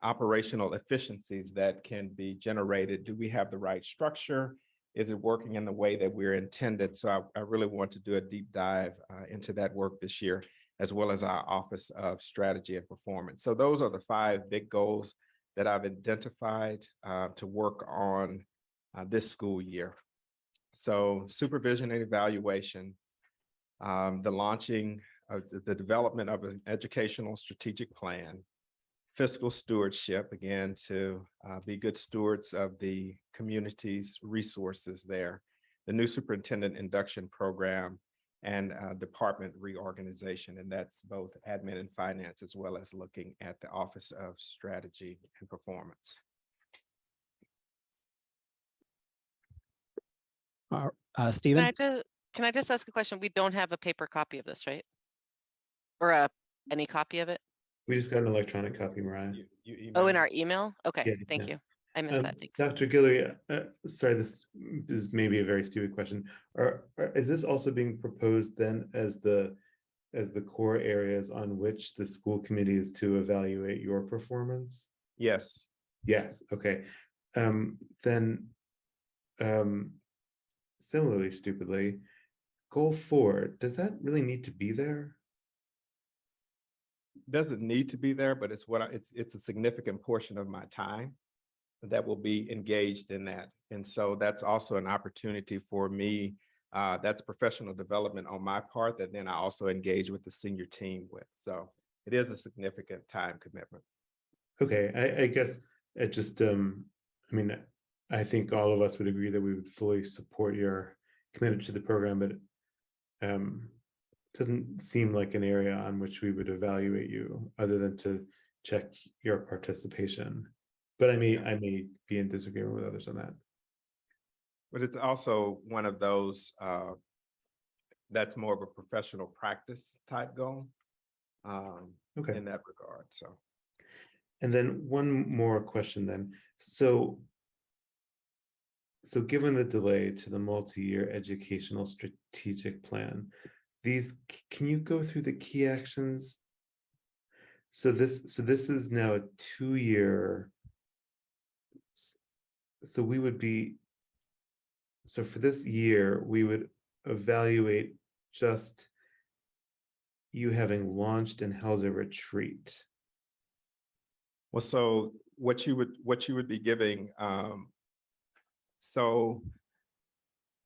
C: operational efficiencies that can be generated. Do we have the right structure? is it working in the way that we're intended? So I really want to do a deep dive into that work this year, as well as our Office of Strategy and Performance. So those are the 5 big goals that I've identified to work on this school year. So supervision and evaluation, the launching of the development of an educational strategic plan, fiscal stewardship, again, to be good stewards of the community's resources there, the new superintendent induction program, and department reorganization. And that's both admin and finance, as well as looking at the Office of Strategy and Performance.
A: Stephen?
F: Can I just ask a question? We don't have a paper copy of this, right? Or any copy of it?
H: We just got an electronic copy, Mariah.
F: Oh, in our email? Okay,
H: Yeah,
F: thank
H: yeah.
F: you. I missed that, thanks.
H: Dr. Guillory, sorry, this is maybe a very stupid question. Is this also being proposed then as the core areas on which the school committee is to evaluate your performance?
C: Yes.
H: Yes, okay. Then similarly stupidly, goal 4, does that really need to be there?
C: Doesn't need to be there, but it's it's a significant portion of my time that will be engaged in that. And so that's also an opportunity for me. That's professional development on my part that then I also engage with the senior team with. So it is a significant time commitment.
H: Okay, I guess it just, I mean, I think all of us would agree that we would fully support your commitment to the program, but doesn't seem like an area on which we would evaluate you other than to check your participation. But I may be in disagreement with others on that.
C: But it's also one of those that's more of a professional practice type goal
H: Okay.
C: in that regard. So,
H: and then one more question then. So given the delay to the multi-year educational strategic plan, can you go through the key actions? So this is now a 2-year. So we would be, so for this year, we would evaluate just you having launched and held a retreat.
C: well, so what you would be giving, so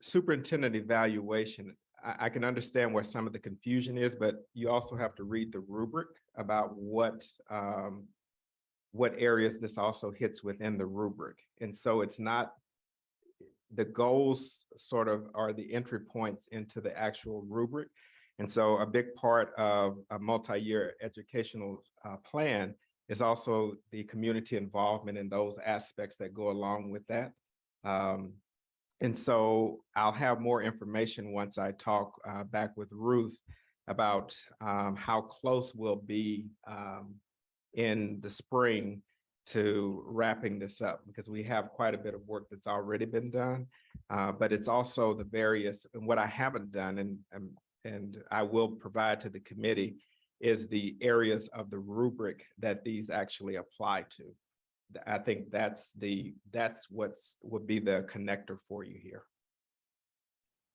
C: superintendent evaluation, I can understand where some of the confusion is, but you also have to read the rubric about what areas this also hits within the rubric. And so it's not, the goals sort of are the entry points into the actual rubric. And so a big part of a multi-year educational plan is also the community involvement in those aspects that go along with that. And so I'll have more information once I talk back with Ruth about how close we'll be in the spring to wrapping this up, because we have quite a bit of work that's already been done, but it's also the various, and what I haven't done and I will provide to the committee is the areas of the rubric that these actually apply to. I think that's would be the connector for you here.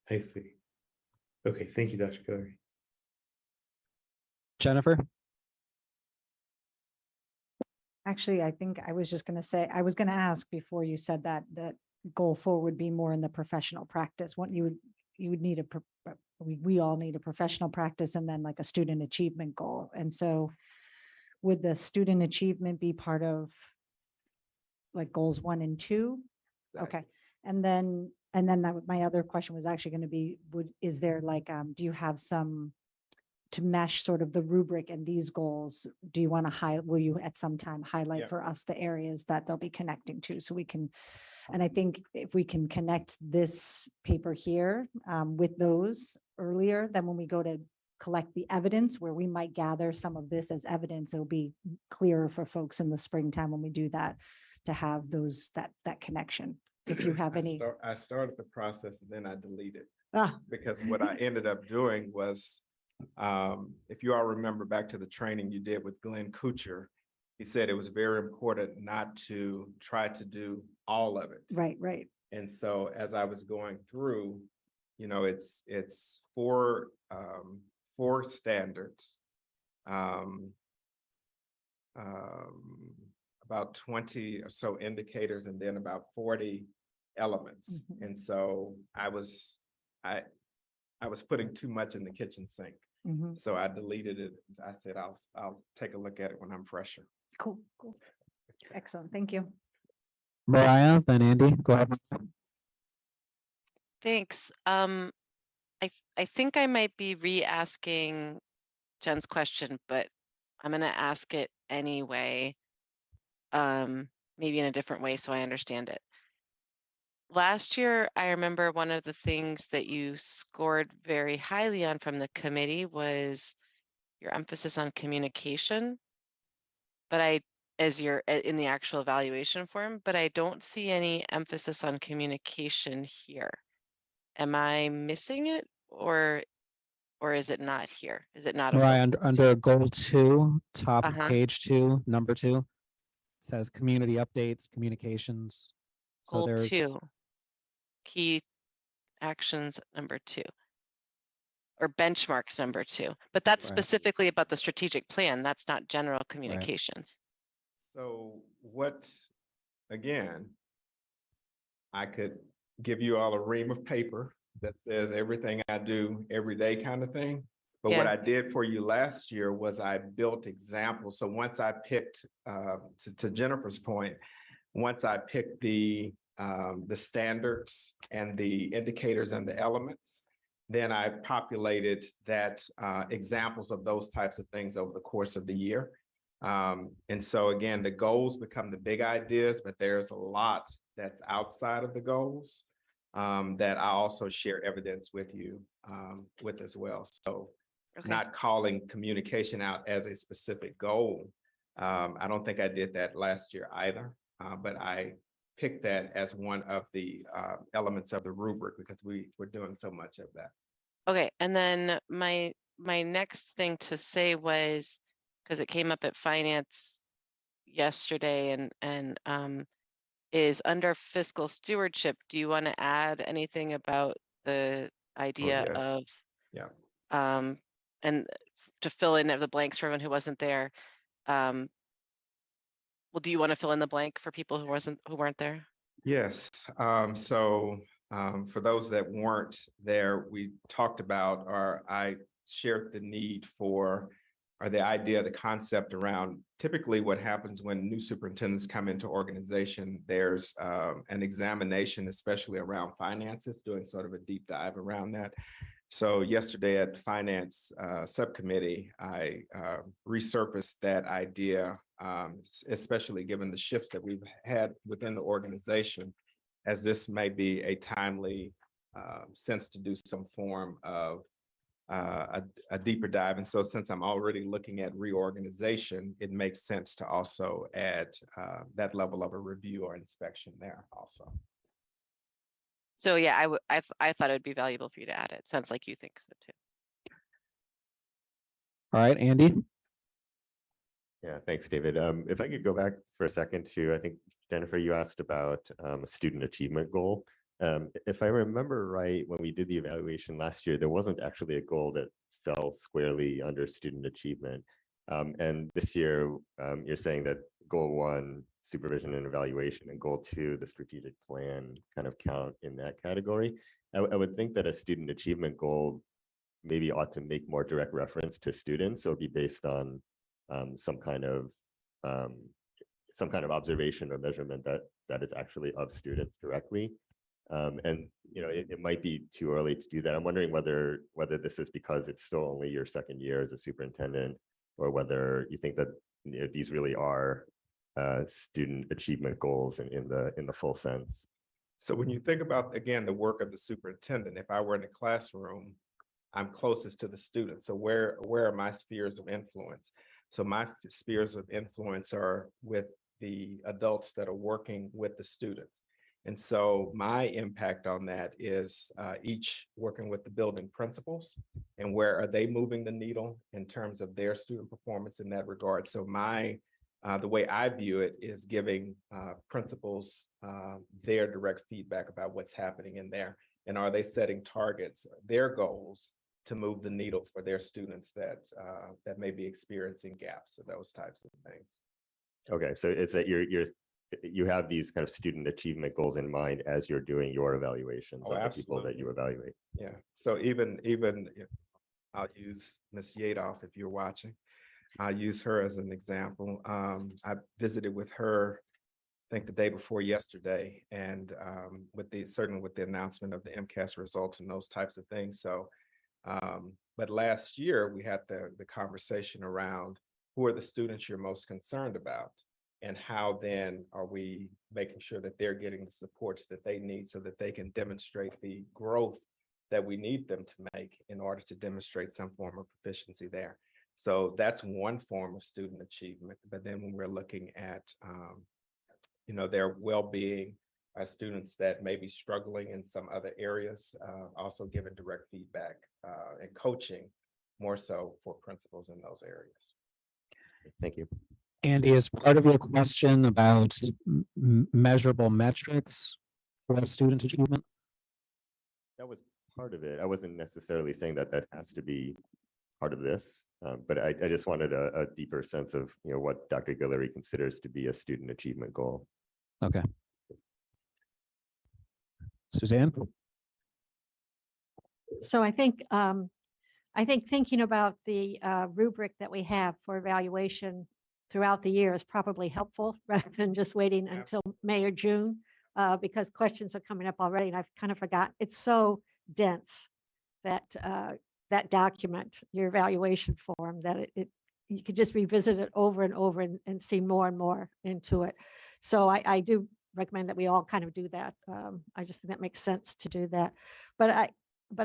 H: I see. Okay, thank you, Dr. Guillory.
A: Jennifer?
B: Actually, I think I was just going to say, I was going to ask before you said that goal 4 would be more in the professional practice. What you would need we all need a professional practice and then like a student achievement goal. And so would the student achievement be part of like goals 1 and 2?
C: Exactly.
B: Okay. And then my other question was actually going to be, is there like, do you have some to mesh sort of the rubric and these goals? Do you want to will you at some time highlight for us the areas that they'll be connecting to, so we can, and I think if we can connect this paper here with those earlier, then when we go to collect the evidence where we might gather some of this as evidence, it'll be clearer for folks in the springtime when we do that, to have that connection. If you have any.
C: I started the process and then I deleted
B: Ah.
C: because what I ended up doing was, if you all remember back to the training you did with Glenn Kuchar, he said it was very important not to try to do all of it.
B: Right.
C: And so as I was going through, you know, it's four standards. About 20 or so indicators and then about 40 elements. And so I was putting too much in the kitchen sink. So I deleted it. I said, I'll take a look at it when I'm fresher.
B: Cool. Excellent. Thank you.
A: Mariah, then Andy, go ahead.
F: Thanks. I think I might be re-asking Jen's question, but I'm gonna ask it anyway. Maybe in a different way so I understand it. Last year, I remember one of the things that you scored very highly on from the committee was your emphasis on communication. But as you're in the actual evaluation form, but I don't see any emphasis on communication here. Am I missing it or is it not here? Is it not a
A: Mariah,
F: focus?
A: under goal 2, top of
F: Uh-huh.
A: page 2, number 2, says community updates, communications. So
F: Goal
A: there's
F: 2, key actions number 2, or benchmarks number 2, but that's
C: Right.
F: specifically about the strategic plan. That's not general communications.
C: So again, I could give you all a ream of paper that says everything I do every day kind of thing. But what
F: Yeah.
C: I did for you last year was I built examples. So once I picked, to Jennifer's point, once I picked the standards and the indicators and the elements, then I populated that examples of those types of things over the course of the year. And so again, the goals become the big ideas, but there's a lot that's outside of the goals that I also share evidence with you with as well. So not calling communication out as a specific goal. I don't think I did that last year either, but I picked that as one of the elements of the rubric because we're doing so much of that.
F: Okay, and then my next thing to say was, because it came up at finance yesterday and is under fiscal stewardship, do you want to add anything about the idea
C: yes.
F: of
C: Yeah.
F: and to fill in the blanks for everyone who wasn't there? Well, do you want to fill in the blank for people who weren't there?
C: Yes. For those that weren't there, we talked about, or I shared the need for, or the idea, the concept around typically what happens when new superintendents come into organization, there's an examination, especially around finances, doing sort of a deep dive around that. So yesterday at Finance Subcommittee, I resurfaced that idea, especially given the shifts that we've had within the organization, as this may be a timely sense to do some form of a deeper dive. And so since I'm already looking at reorganization, it makes sense to also add that level of a review or inspection there also.
F: So yeah, I thought it would be valuable for you to add it. Sounds like you think so too.
A: All right, Andy.
N: Yeah, thanks, David. If I could go back for a second to, I think, Jennifer, you asked about a student achievement goal. If I remember right, when we did the evaluation last year, there wasn't actually a goal that fell squarely under student achievement. And this year, you're saying that goal 1, supervision and evaluation, and goal 2, the strategic plan, kind of count in that category. I would think that a student achievement goal maybe ought to make more direct reference to students or be based on some kind of observation or measurement that is actually of students directly. And you know, it might be too early to do that. I'm wondering whether this is because it's still only your second year as a superintendent, or whether you think that these really are student achievement goals in the full sense.
C: So when you think about, again, the work of the superintendent, if I were in a classroom, I'm closest to the student. So where are my spheres of influence? So my spheres of influence are with the adults that are working with the students. And so my impact on that is each working with the building principals and where are they moving the needle in terms of their student performance in that regard. So my the way I view it is giving principals their direct feedback about what's happening in there. And are they setting targets, their goals to move the needle for their students that may be experiencing gaps or those types of things.
N: Okay, so it's that you have these kind of student achievement goals in mind as you're doing your evaluations
C: Oh,
N: of the people that
C: absolutely.
N: you evaluate.
C: Yeah, so even if I'll use Ms. Yadoff if you're watching. I'll use her as an example. I visited with her, I think the day before yesterday, and certainly with the announcement of the MCAS results and those types of things. So, but last year we had the conversation around who are the students you're most concerned about, and how then are we making sure that they're getting the supports that they need so that they can demonstrate the growth that we need them to make in order to demonstrate some form of proficiency there. So that's one form of student achievement. But then when we're looking at, their well-being, students that may be struggling in some other areas, also giving direct feedback and coaching more so for principals in those areas.
N: Thank you.
A: Andy, is part of your question about measurable metrics for student achievement?
N: That was part of it. I wasn't necessarily saying that has to be part of this, but I just wanted a deeper sense of what Dr. Guillory considers to be a student achievement goal.
A: Okay. Suzanne?
M: So I think thinking about the rubric that we have for evaluation throughout the year is probably helpful rather than just waiting until May or June, because questions are coming up already and I've kind of forgotten. It's so dense, that document, your evaluation form, that you could just revisit it over and over and see more and more into it. So I do recommend that we all kind of do that. I just think that makes sense to do that. But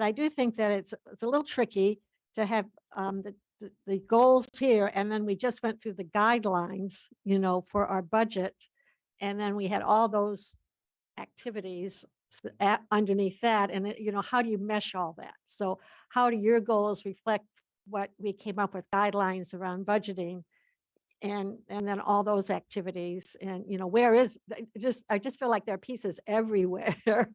M: I do think that it's a little tricky to have the goals here, and then we just went through the guidelines, for our budget, and then we had all those activities underneath that, and how do you mesh all that? So how do your goals reflect what we came up with guidelines around budgeting, and then all those activities, and where is I just feel like there are pieces everywhere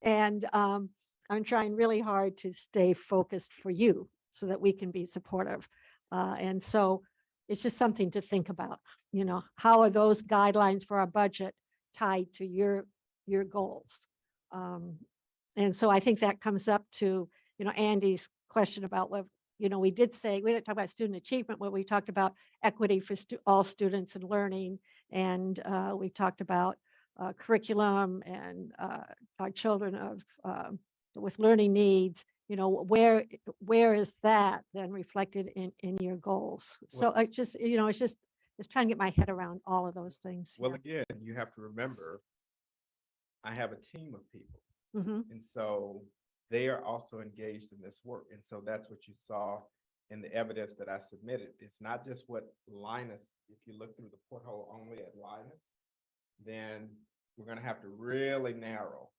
M: and I'm trying really hard to stay focused for you so that we can be supportive, and so it's just something to think about. How are those guidelines for our budget tied to your goals? And so I think that comes up to, Andy's question about what, we did say, we didn't talk about student achievement, where we talked about equity for all students and learning. And we talked about curriculum and our children with learning needs, where is that then reflected in your goals? So I just, it's just trying to get my head around all of those things.
C: Well, again, you have to remember, I have a team of people.
M: Mm-hmm.
C: And so they are also engaged in this work. And so that's what you saw in the evidence that I submitted. It's not just what Linus, if you look through the porthole only at Linus, then we're going to have to really narrow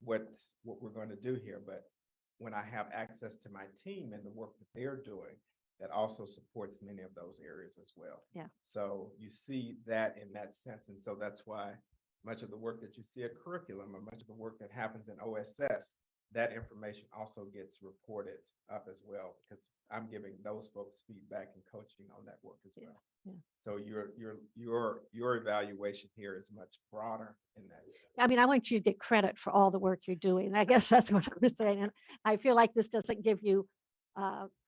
C: what we're going to do here. But when I have access to my team and the work that they're doing, that also supports many of those areas as well.
M: Yeah.
C: So you see that in that sense. And so that's why much of the work that you see at curriculum, or much of the work that happens in OSS, that information also gets reported up as well, because I'm giving those folks feedback and coaching on that work as well.
M: Yeah.
C: So your evaluation here is much broader in that.
M: I mean, I want you to get credit for all the work you're doing. I guess that's what I'm saying. And I feel like this doesn't give you,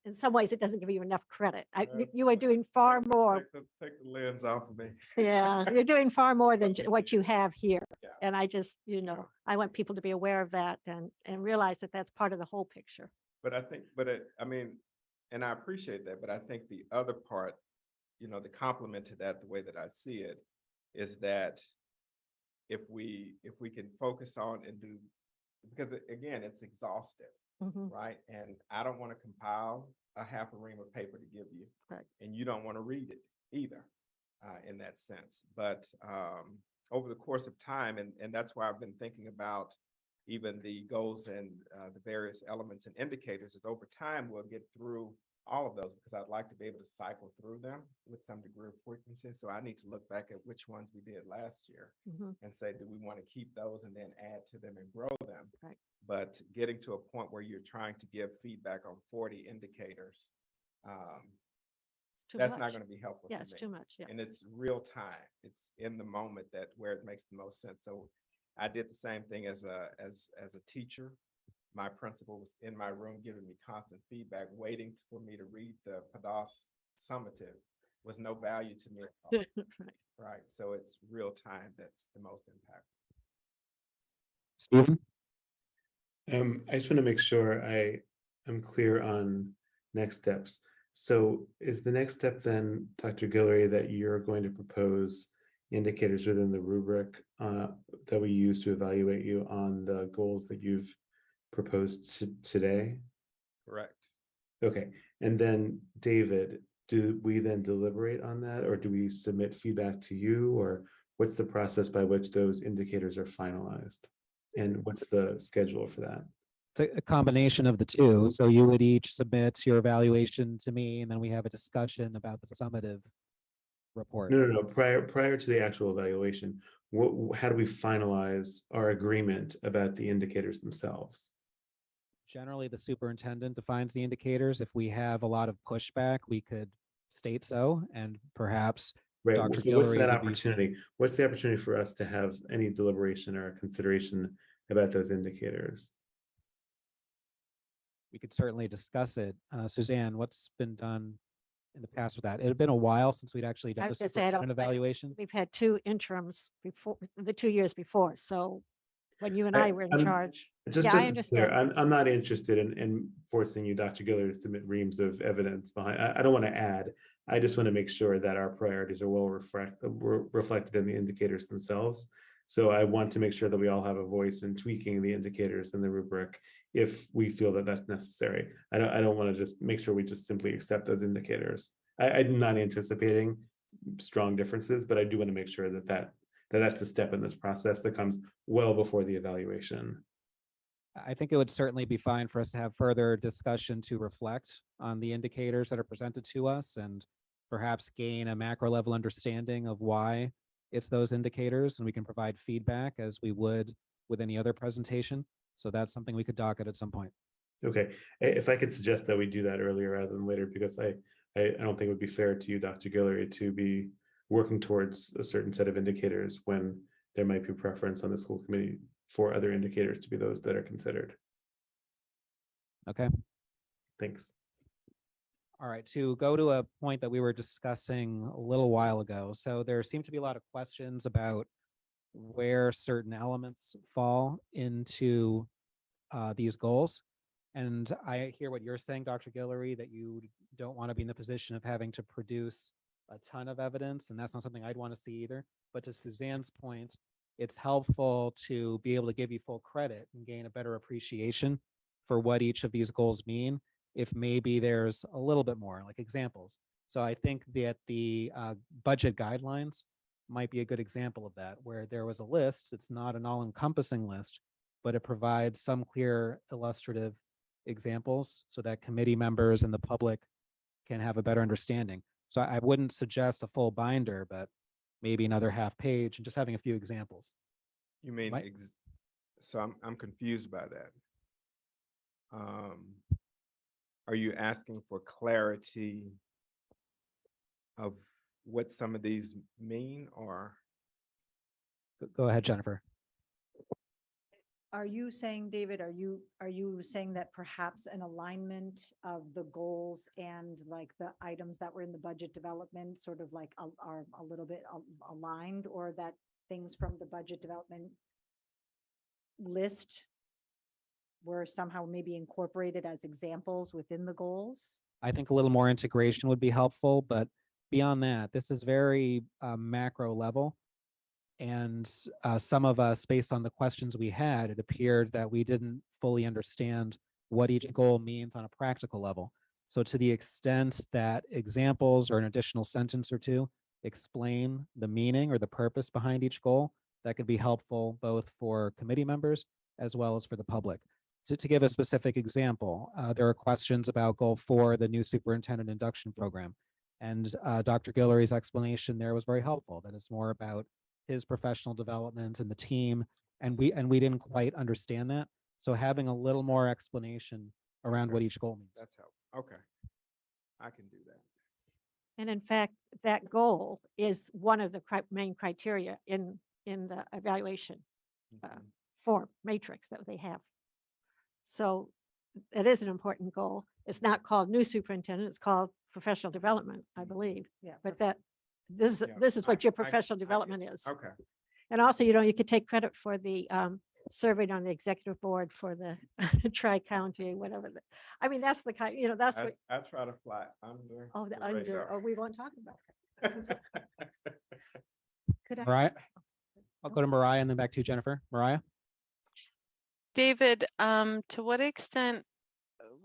M: in some ways, it doesn't give you enough credit. You are doing far more.
C: Take the lens off of me.
M: Yeah, you're doing far more than what you have here.
C: Yeah.
M: And I just, I want people to be aware of that and realize that that's part of the whole picture.
C: But I think, and I appreciate that, but I think the other part, the complement to that, the way that I see it, is that if we can focus on and do, because again, it's exhaustive, right? And I don't want to compile a half a ream of paper to give you,
M: right,
C: and you don't want to read it either, in that sense. But over the course of time, and that's why I've been thinking about even the goals and the various elements and indicators, is over time we'll get through all of those because I'd like to be able to cycle through them with some degree of frequency. So I need to look back at which ones we did last year and say, do we want to keep those and then add to them and grow them?
M: Right.
C: But getting to a point where you're trying to give feedback on 40 indicators,
M: It's too
C: that's
M: much.
C: not going to be helpful
M: Yeah,
C: to
M: it's
C: me.
M: too much. Yeah.
C: And it's real time. It's in the moment that where it makes the most sense. So I did the same thing as a teacher. My principal was in my room giving me constant feedback, waiting for me to read the PADOS summative was no value to me at all.
M: Right.
C: Right. So it's real time that's the most impactful.
A: Stephen?
H: I just want to make sure I am clear on next steps. So is the next step then, Dr. Guillory, that you're going to propose indicators within the rubric that we use to evaluate you on the goals that you've proposed today?
C: Correct.
H: Okay. And then David, do we then deliberate on that, or do we submit feedback to you, or what's the process by which those indicators are finalized? And what's the schedule for that?
A: It's a combination of the two. So you would each submit your evaluation to me, and then we have a discussion about the summative report.
H: No. Prior to the actual evaluation, how do we finalize our agreement about the indicators themselves?
A: Generally, the superintendent defines the indicators. If we have a lot of pushback, we could state so, and perhaps
H: Right.
A: Dr.
H: So what's
A: Guillory
H: that
A: would be-
H: opportunity? What's the opportunity for us to have any deliberation or consideration about those indicators?
A: we could certainly discuss it. Suzanne, what's been done in the past with that? It had been a while since we'd actually
M: I
A: done the
M: was gonna say, I don't-
A: superintendent evaluation.
M: We've had 2 interims before, the 2 years before. So when you and I were in charge.
H: Just
M: Yeah, I
H: to be clear,
M: understand.
H: I'm not interested in forcing you, Dr. Guillory, to submit reams of evidence behind. I don't want to add. I just want to make sure that our priorities are well reflected in the indicators themselves. So I want to make sure that we all have a voice in tweaking the indicators in the rubric if we feel that that's necessary. I don't want to just make sure we just simply accept those indicators. I'm not anticipating strong differences, but I do want to make sure that that's a step in this process that comes well before the evaluation.
A: I think it would certainly be fine for us to have further discussion to reflect on the indicators that are presented to us and perhaps gain a macro level understanding of why it's those indicators, and we can provide feedback as we would with any other presentation. So that's something we could docket at some point.
H: Okay, if I could suggest that we do that earlier rather than later, because I don't think it would be fair to you, Dr. Guillory, to be working towards a certain set of indicators when there might be preference on the school committee for other indicators to be those that are considered.
A: Okay.
H: Thanks.
A: All right, to go to a point that we were discussing a little while ago. So there seem to be a lot of questions about where certain elements fall into these goals. And I hear what you're saying, Dr. Guillory, that you don't want to be in the position of having to produce a ton of evidence, and that's not something I'd want to see either. But to Suzanne's point, it's helpful to be able to give you full credit and gain a better appreciation for what each of these goals mean, if maybe there's a little bit more, like examples. So I think that the budget guidelines might be a good example of that, where there was a list. It's not an all-encompassing list, but it provides some clear illustrative examples so that committee members and the public can have a better understanding. So I wouldn't suggest a full binder, but maybe another half page and just having a few examples.
C: You mean,
A: Mike?
C: so I'm confused by that. Are you asking for clarity of what some of these mean, or?
A: Go ahead, Jennifer.
B: Are you saying, David, are you saying that perhaps an alignment of the goals and like the items that were in the budget development sort of like are a little bit aligned, or that things from the budget development list were somehow maybe incorporated as examples within the goals?
A: I think a little more integration would be helpful, but beyond that, this is very macro level. And some of us, based on the questions we had, it appeared that we didn't fully understand what each goal means on a practical level. So to the extent that examples or an additional sentence or two explain the meaning or the purpose behind each goal, that could be helpful both for committee members as well as for the public. to give a specific example, there are questions about goal 4, the new superintendent induction program. And Dr. Guillory's explanation there was very helpful, that it's more about his professional development and the team. And we didn't quite understand that. So having a little more explanation around what each goal means.
C: That's helpful. Okay. I can do that.
M: And in fact, that goal is one of the main criteria in the evaluation form matrix that they have. So it is an important goal. It's not called new superintendent, it's called professional development, I believe.
B: Yeah.
M: But this is what your professional development is.
C: Okay.
M: And also, you could take credit for the serving on the executive board for the tri-county, whatever. I mean, that's the kind, that's what.
C: I try to fly under.
M: Oh, the
C: the
M: under,
C: radar.
M: we won't talk about it.
B: Could I?
A: Mariah, I'll go to Mariah and then back to you, Jennifer. Mariah?
F: David, to what extent,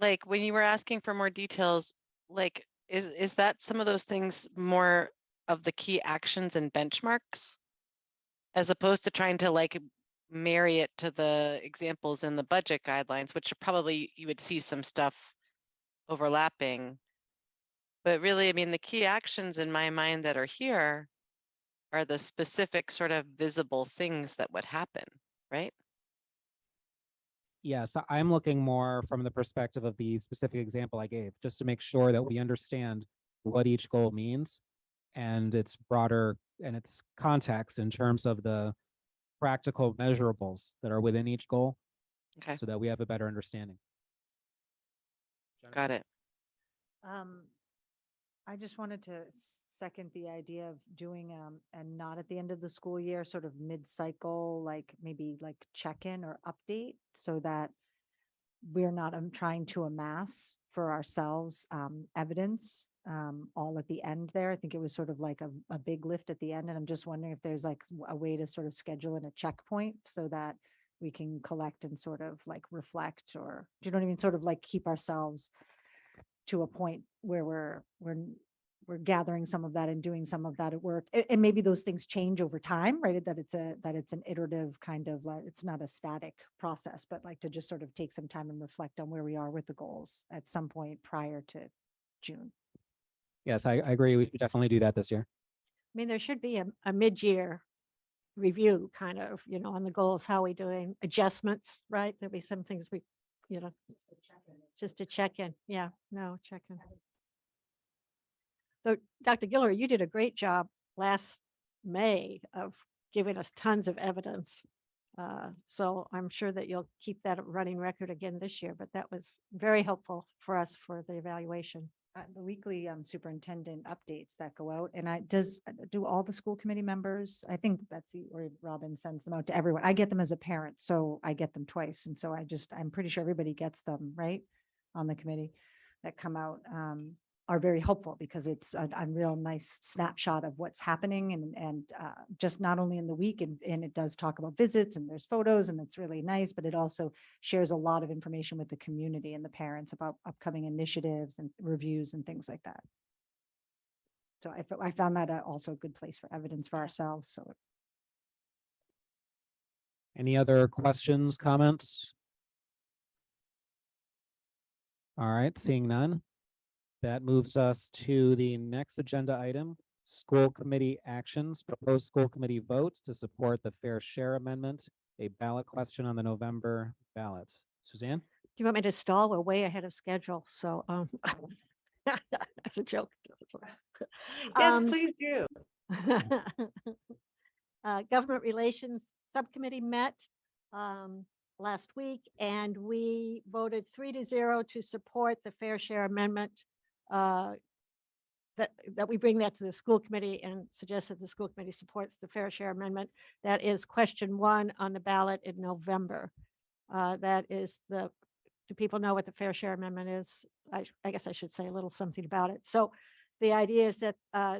F: like when you were asking for more details, like is that some of those things more of the key actions and benchmarks, as opposed to trying to like marry it to the examples in the budget guidelines, which are probably you would see some stuff overlapping. But really, I mean, the key actions in my mind that are here are the specific sort of visible things that would happen, right?
A: Yes, I'm looking more from the perspective of the specific example I gave, just to make sure that we understand what each goal means and its broader and its context in terms of the practical measurables that are within each goal.
F: Okay.
A: So that we have a better understanding.
F: Got it.
B: I just wanted to second the idea of doing and not at the end of the school year, sort of mid-cycle, like maybe like check-in or update, so that we're not trying to amass for ourselves evidence all at the end there. I think it was sort of like a big lift at the end, and I'm just wondering if there's like a way to sort of schedule in a checkpoint so that we can collect and sort of like reflect, or do you know what I mean? Sort of like keep ourselves to a point where we're gathering some of that and doing some of that at work. And maybe those things change over time, right? That it's an iterative kind of like, it's not a static process, but like to just sort of take some time and reflect on where we are with the goals at some point prior to June.
A: Yes, I agree. We should definitely do that this year.
M: I mean, there should be a mid-year review kind of, on the goals, how are we doing, adjustments, right? There'll be some things we, just to check in. Yeah, no, check in. So Dr. Guillory, you did a great job last May of giving us tons of evidence. So I'm sure that you'll keep that running record again this year, but that was very helpful for us for the evaluation.
B: The weekly superintendent updates that go out, and do all the school committee members, I think Betsy or Robin sends them out to everyone. I get them as a parent, so I get them twice. And so I'm pretty sure everybody gets them, right? On the committee that come out, are very helpful because it's a real nice snapshot of what's happening and just not only in the week, and it does talk about visits and there's photos and it's really nice, but it also shares a lot of information with the community and the parents about upcoming initiatives and reviews and things like that. So I found that also a good place for evidence for ourselves. So.
A: Any other questions, comments? All right, seeing none. That moves us to the next agenda item, school committee actions, proposed school committee votes to support the fair share amendment, a ballot question on the November ballot. Suzanne?
M: Do you want me to stall? We're way ahead of schedule. So that's a joke.
L: Yes, please do.
M: Government Relations Subcommittee met last week, and we voted 3-0 to support the fair share amendment. That we bring that to the school committee and suggest that the school committee supports the fair share amendment. That is question 1 on the ballot in November. That is do people know what the fair share amendment is? I guess I should say a little something about it. So the idea is that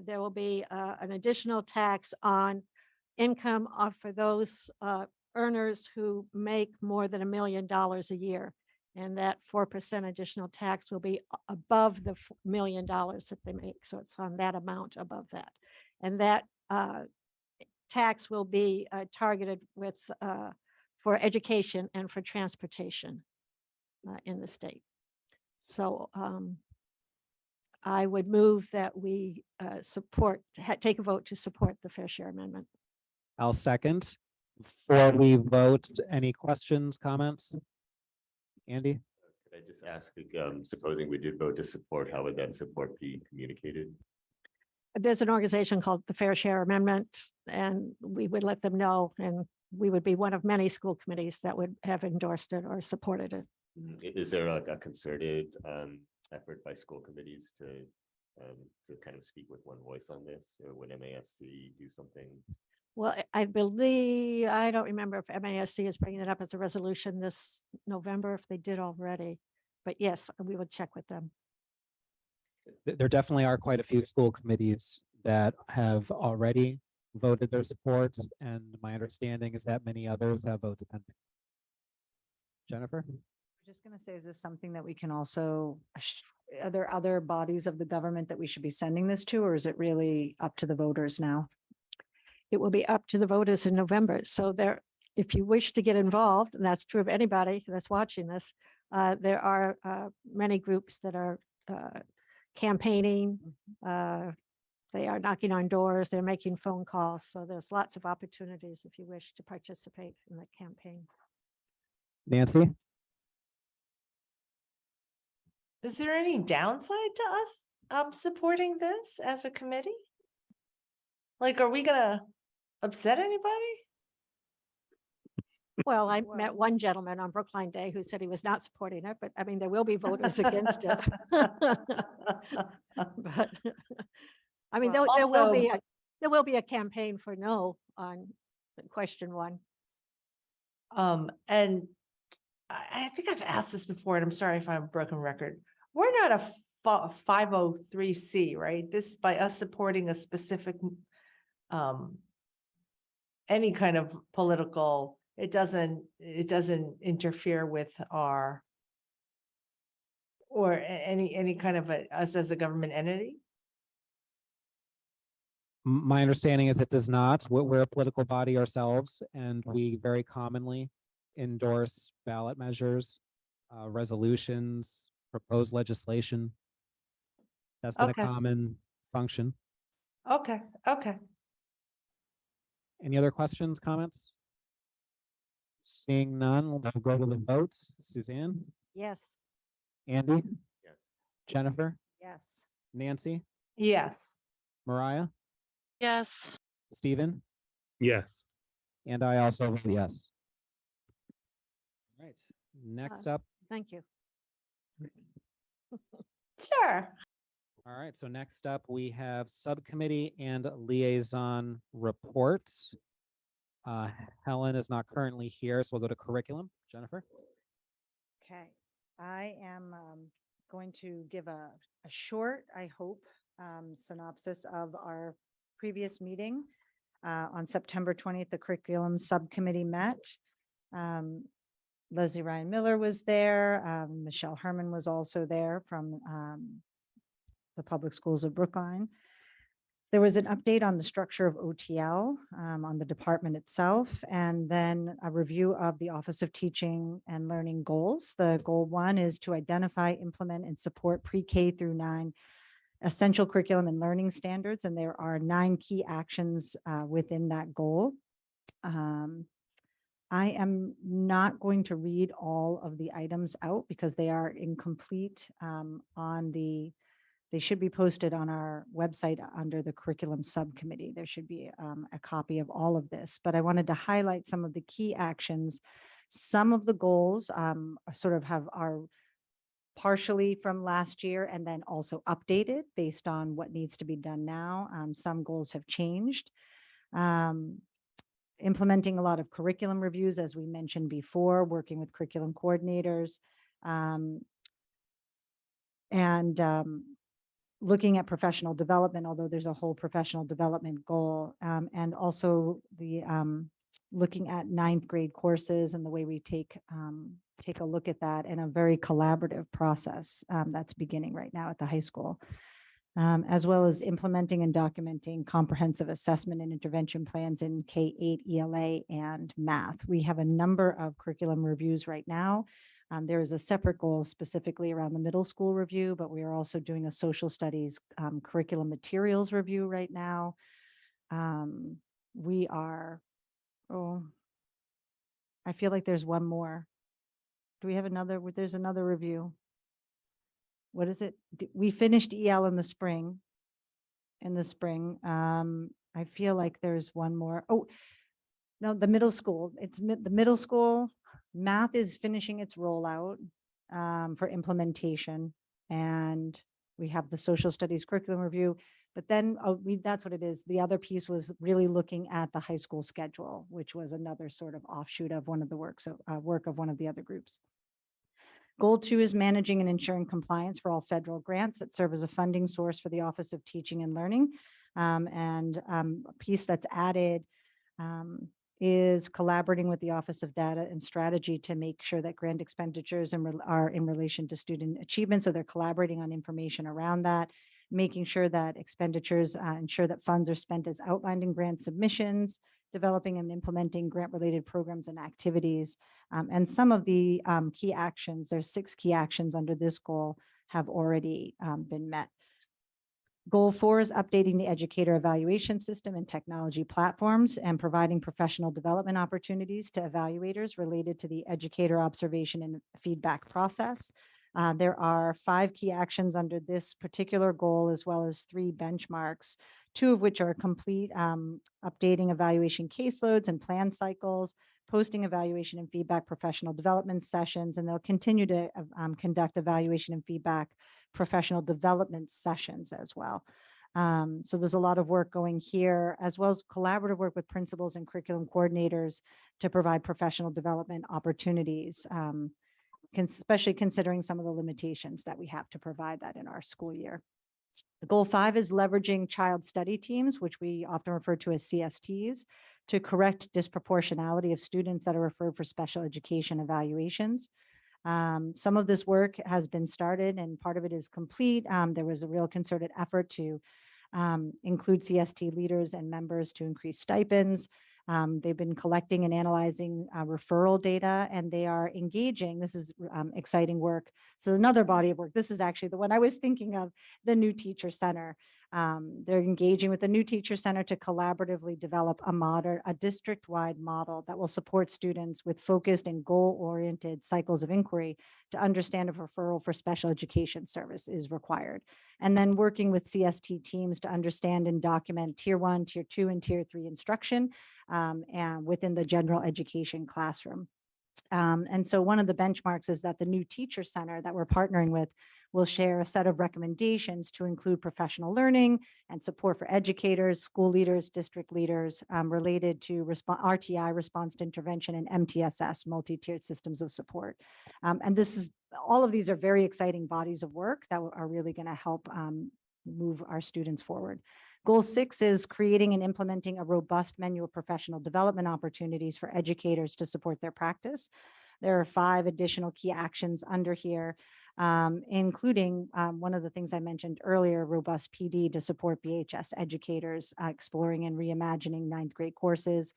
M: there will be an additional tax on income for those earners who make more than $1 million a year. And that 4% additional tax will be above the $1 million that they make. So it's on that amount above that. And that tax will be targeted for education and for transportation. in the state. So I would move that we take a vote to support the Fair Share Amendment.
A: I'll second. Before we vote, any questions, comments? Andy?
N: Could I just ask, supposing we did vote to support, how would that support be communicated?
M: There's an organization called the Fair Share Amendment, and we would let them know, and we would be one of many school committees that would have endorsed it or supported it.
N: Is there like a concerted effort by school committees to kind of speak with one voice on this, or would MASC do something?
M: Well, I believe, I don't remember if MASC is bringing it up as a resolution this November, if they did already, but yes, we would check with them.
A: There definitely are quite a few school committees that have already voted their support, and my understanding is that many others have votes pending. Jennifer?
B: I'm just going to say, is this something that we can also, are there other bodies of the government that we should be sending this to, or is it really up to the voters now?
M: It will be up to the voters in November. So there, if you wish to get involved, and that's true of anybody that's watching this, there are many groups that are campaigning. They are knocking on doors, they're making phone calls. So there's lots of opportunities if you wish to participate in the campaign.
A: Nancy?
L: Is there any downside to us supporting this as a committee? Like, are we gonna upset anybody?
M: Well, I met one gentleman on Brookline Day who said he was not supporting it, but I mean, there will be voters against it. But I mean,
L: Well,
M: there will be a campaign for no on question one.
L: And I think I've asked this before, and I'm sorry if I'm a broken record. We're not a 503C, right? This, by us supporting a specific any kind of political, it doesn't interfere with our or any kind of us as a government entity.
A: My understanding is it does not. We're a political body ourselves, and we very commonly endorse ballot measures, resolutions, proposed legislation. That's been
L: Okay.
A: a common function.
L: Okay.
A: Any other questions, comments? Seeing none, we'll go to the votes. Suzanne?
M: Yes.
A: Andy?
N: Yes.
A: Jennifer?
B: Yes.
A: Nancy?
L: Yes.
A: Mariah?
F: Yes.
A: Stephen?
H: Yes.
A: And I also vote yes. All right, next up.
M: Thank you.
L: Sure.
A: All right, so next up we have subcommittee and liaison reports. Helen is not currently here, so we'll go to curriculum. Jennifer?
B: Okay, I am going to give a short, I hope, synopsis of our previous meeting. On September 20th, the curriculum subcommittee met. Leslie Ryan Miller was there. Michelle Herman was also there from the public schools of Brookline. There was an update on the structure of OTL, on the department itself, and then a review of the Office of Teaching and Learning goals. The goal 1 is to identify, implement, and support pre-K through 9 essential curriculum and learning standards, and there are 9 key actions within that goal. I am not going to read all of the items out because they are incomplete they should be posted on our website under the curriculum subcommittee. There should be a copy of all of this, but I wanted to highlight some of the key actions. Some of the goals are partially from last year and then also updated based on what needs to be done now. Some goals have changed. Implementing a lot of curriculum reviews, as we mentioned before, working with curriculum coordinators, and looking at professional development, although there's a whole professional development goal, and also the looking at 9th grade courses and the way we take a look at that in a very collaborative process that's beginning right now at the high school. As well as implementing and documenting comprehensive assessment and intervention plans in K-8, ELA, and math. We have a number of curriculum reviews right now. There is a separate goal specifically around the middle school review, but we are also doing a social studies curriculum materials review right now. We are, I feel like there's one more. Do we have another? There's another review. What is it? We finished EL in the spring. I feel like there's one more. Oh, no, the middle school. It's the middle school. Math is finishing its rollout for implementation. And we have the social studies curriculum review. But then that's what it is. The other piece was really looking at the high school schedule, which was another sort of offshoot of one of the work of one of the other groups. Goal 2 is managing and ensuring compliance for all federal grants that serve as a funding source for the Office of Teaching and Learning. A piece that's added is collaborating with the Office of Data and Strategy to make sure that grant expenditures are in relation to student achievement. So they're collaborating on information around that, making sure that expenditures ensure that funds are spent as outlined in grant submissions, developing and implementing grant-related programs and activities. And some of the key actions, there's 6 key actions under this goal, have already been met. Goal 4 is updating the educator evaluation system and technology platforms and providing professional development opportunities to evaluators related to the educator observation and feedback process. There are 5 key actions under this particular goal, as well as 3 benchmarks, 2 of which are complete, updating evaluation caseloads and plan cycles, posting evaluation and feedback professional development sessions, and they'll continue to conduct evaluation and feedback professional development sessions as well. So there's a lot of work going here, as well as collaborative work with principals and curriculum coordinators to provide professional development opportunities, especially considering some of the limitations that we have to provide that in our school year. Goal 5 is leveraging child study teams, which we often refer to as CSTs, to correct disproportionality of students that are referred for special education evaluations. Some of this work has been started and part of it is complete. There was a real concerted effort to include CST leaders and members to increase stipends. They've been collecting and analyzing referral data, and they are engaging. This is exciting work. So another body of work. This is actually the one I was thinking of, the New Teacher Center. They're engaging with the New Teacher Center to collaboratively develop a district-wide model that will support students with focused and goal-oriented cycles of inquiry to understand if referral for special education service is required. And then working with CST teams to understand and document Tier 1, Tier 2, and Tier 3 instruction and within the general education classroom. And so one of the benchmarks is that the New Teacher Center that we're partnering with will share a set of recommendations to include professional learning and support for educators, school leaders, district leaders related to RTI, response to intervention, and MTSS, multi-tiered systems of support. And all of these are very exciting bodies of work that are really going to help move our students forward. Goal 6 is creating and implementing a robust menu of professional development opportunities for educators to support their practice. There are 5 additional key actions under here, including one of the things I mentioned earlier, robust PD to support BHS educators, exploring and reimagining 9th grade courses,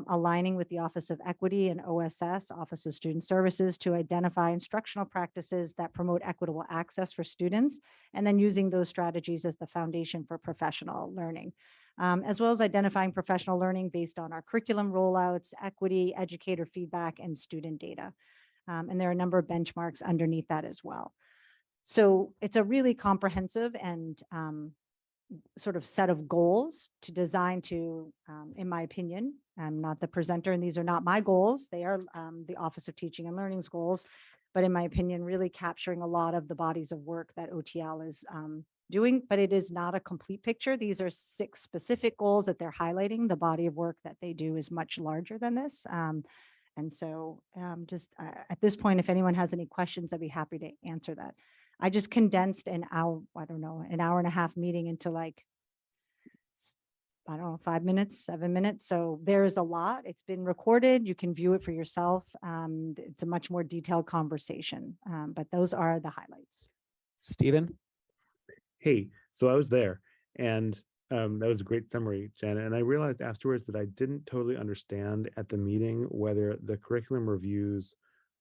B: aligning with the Office of Equity and OSS, Office of Student Services, to identify instructional practices that promote equitable access for students, and then using those strategies as the foundation for professional learning, as well as identifying professional learning based on our curriculum rollouts, equity, educator feedback, and student data. And there are a number of benchmarks underneath that as well. So it's a really comprehensive and sort of set of goals to design to, in my opinion, I'm not the presenter and these are not my goals. They are the Office of Teaching and Learning's goals, but in my opinion, really capturing a lot of the bodies of work that OTL is doing, but it is not a complete picture. These are 6 specific goals that they're highlighting. The body of work that they do is much larger than this. And so just at this point, if anyone has any questions, I'd be happy to answer that. I just condensed an hour, an hour and a half meeting into 5 minutes, 7 minutes. So there's a lot. It's been recorded. You can view it for yourself. It's a much more detailed conversation, but those are the highlights.
A: Stephen?
H: Hey, so I was there, and that was a great summary, Janet. And I realized afterwards that I didn't totally understand at the meeting whether the curriculum reviews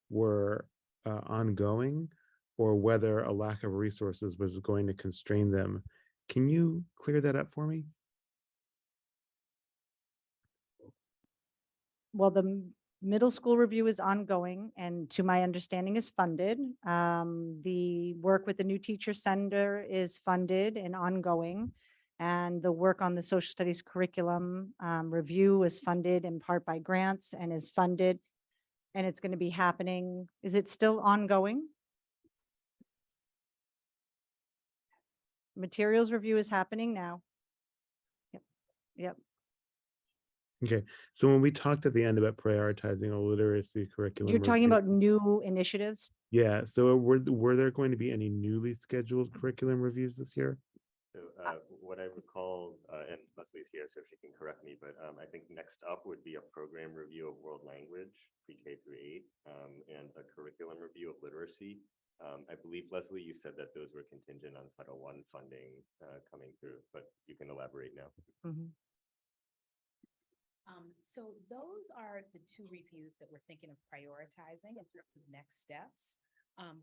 H: were ongoing, or whether a lack of resources was going to constrain them. Can you clear that up for me?
B: Well, the middle school review is ongoing and to my understanding is funded. The work with the new teacher center is funded and ongoing. And the work on the social studies curriculum review is funded in part by grants and is funded. And it's going to be happening. Is it still ongoing? Materials review is happening now. Yep. Yep.
H: Okay, so when we talked at the end about prioritizing a literacy curriculum,
B: You're talking
H: review-
B: about new initiatives?
H: yeah. So were there going to be any newly scheduled curriculum reviews this year?
N: So what I recall, and Leslie's here, so she can correct me, but I think next up would be a program review of world language, pre-K through 8, and a curriculum review of literacy. I believe, Leslie, you said that those were contingent on Title I funding coming through, but you can elaborate now.
B: Mhm.
G: So those are the two reviews that we're thinking of prioritizing in terms of next steps.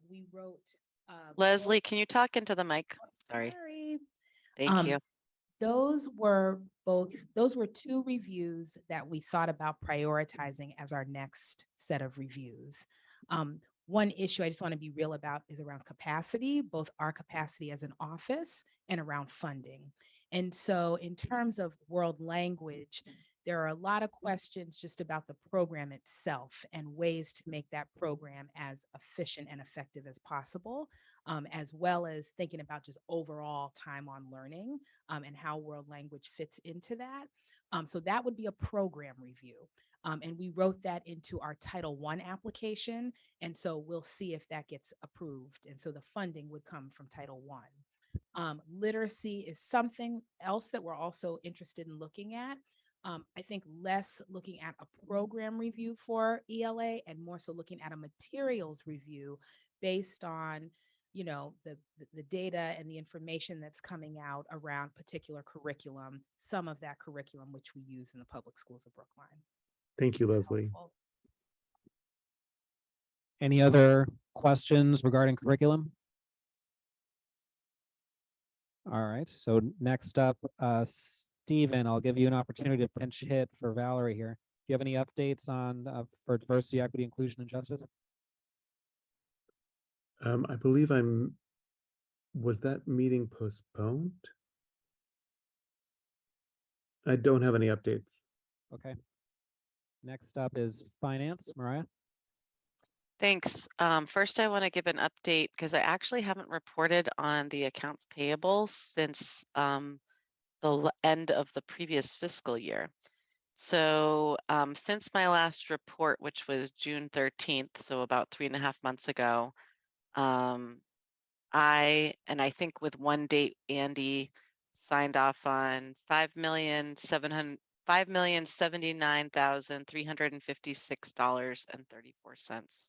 G: We wrote.
F: Leslie, can you talk into the mic? Sorry.
G: Sorry.
F: Thank you.
G: Those were two reviews that we thought about prioritizing as our next set of reviews. One issue I just want to be real about is around capacity, both our capacity as an office and around funding. And so in terms of world language, there are a lot of questions just about the program itself and ways to make that program as efficient and effective as possible, as well as thinking about just overall time on learning and how world language fits into that. So that would be a program review. And we wrote that into our Title I application. And so we'll see if that gets approved. And so the funding would come from Title I. Literacy is something else that we're also interested in looking at. I think less looking at a program review for ELA and more so looking at a materials review based on, you know, the data and the information that's coming out around particular curriculum, some of that curriculum which we use in the public schools of Brookline.
H: Thank you, Leslie.
G: Helpful.
A: Any other questions regarding curriculum? All right, so next up, Stephen, I'll give you an opportunity to pinch hit for Valerie here. Do you have any updates on for diversity, equity, inclusion, and justice?
H: I believe was that meeting postponed? I don't have any updates.
A: Okay. Next up is finance, Mariah.
F: Thanks. First, I want to give an update because I actually haven't reported on the accounts payable since the end of the previous fiscal year. So since my last report, which was June 13th, so about 3.5 months ago, I think with one date, Andy signed off on $5,079,356.34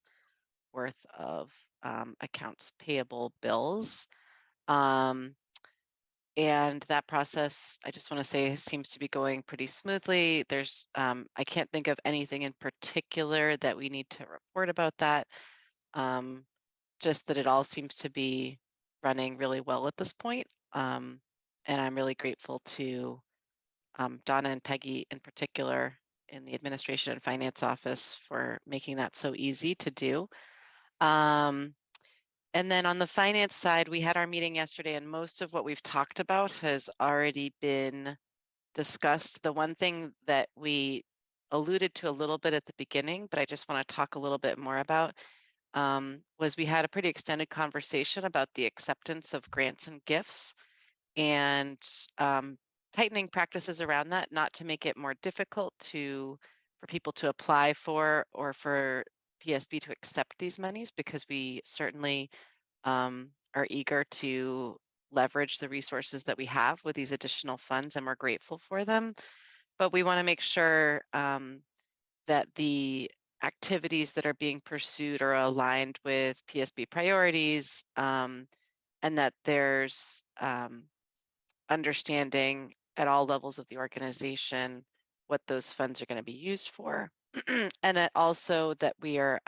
F: worth of accounts payable bills. And that process, I just want to say, seems to be going pretty smoothly. There's, I can't think of anything in particular that we need to report about that. Just that it all seems to be running really well at this point. And I'm really grateful to Donna and Peggy in particular in the administration and finance office for making that so easy to do. And then on the finance side, we had our meeting yesterday and most of what we've talked about has already been discussed. The one thing that we alluded to a little bit at the beginning, but I just want to talk a little bit more about, was we had a pretty extended conversation about the acceptance of grants and gifts and tightening practices around that, not to make it more difficult for people to apply for or for PSB to accept these monies, because we certainly are eager to leverage the resources that we have with these additional funds, and we're grateful for them. But we want to make sure that the activities that are being pursued are aligned with PSB priorities, and that there's understanding at all levels of the organization what those funds are going to be used for. And that also that we are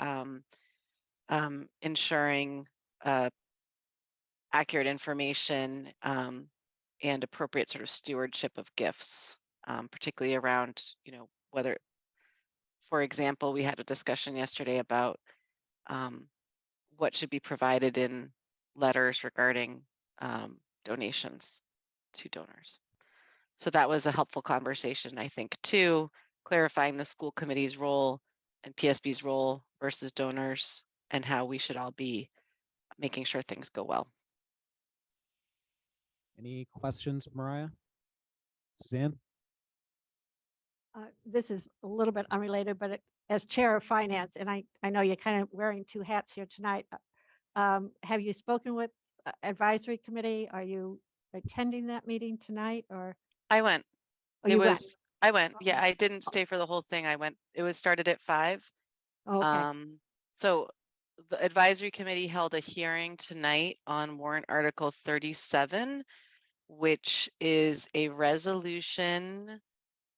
F: ensuring accurate information and appropriate sort of stewardship of gifts, particularly around, whether, for example, we had a discussion yesterday about what should be provided in letters regarding donations to donors. So that was a helpful conversation, I think, too, clarifying the school committee's role and PSB's role versus donors and how we should all be making sure things go well.
A: Any questions, Mariah? Suzanne?
M: This is a little bit unrelated, but as chair of finance, and I know you're kind of wearing two hats here tonight. Have you spoken with advisory committee? Are you attending that meeting tonight or?
F: I went.
M: Oh, you went?
F: I went. Yeah, I didn't stay for the whole thing. I went. It was started at 5.
M: Okay.
F: So the advisory committee held a hearing tonight on warrant article 37, which is a resolution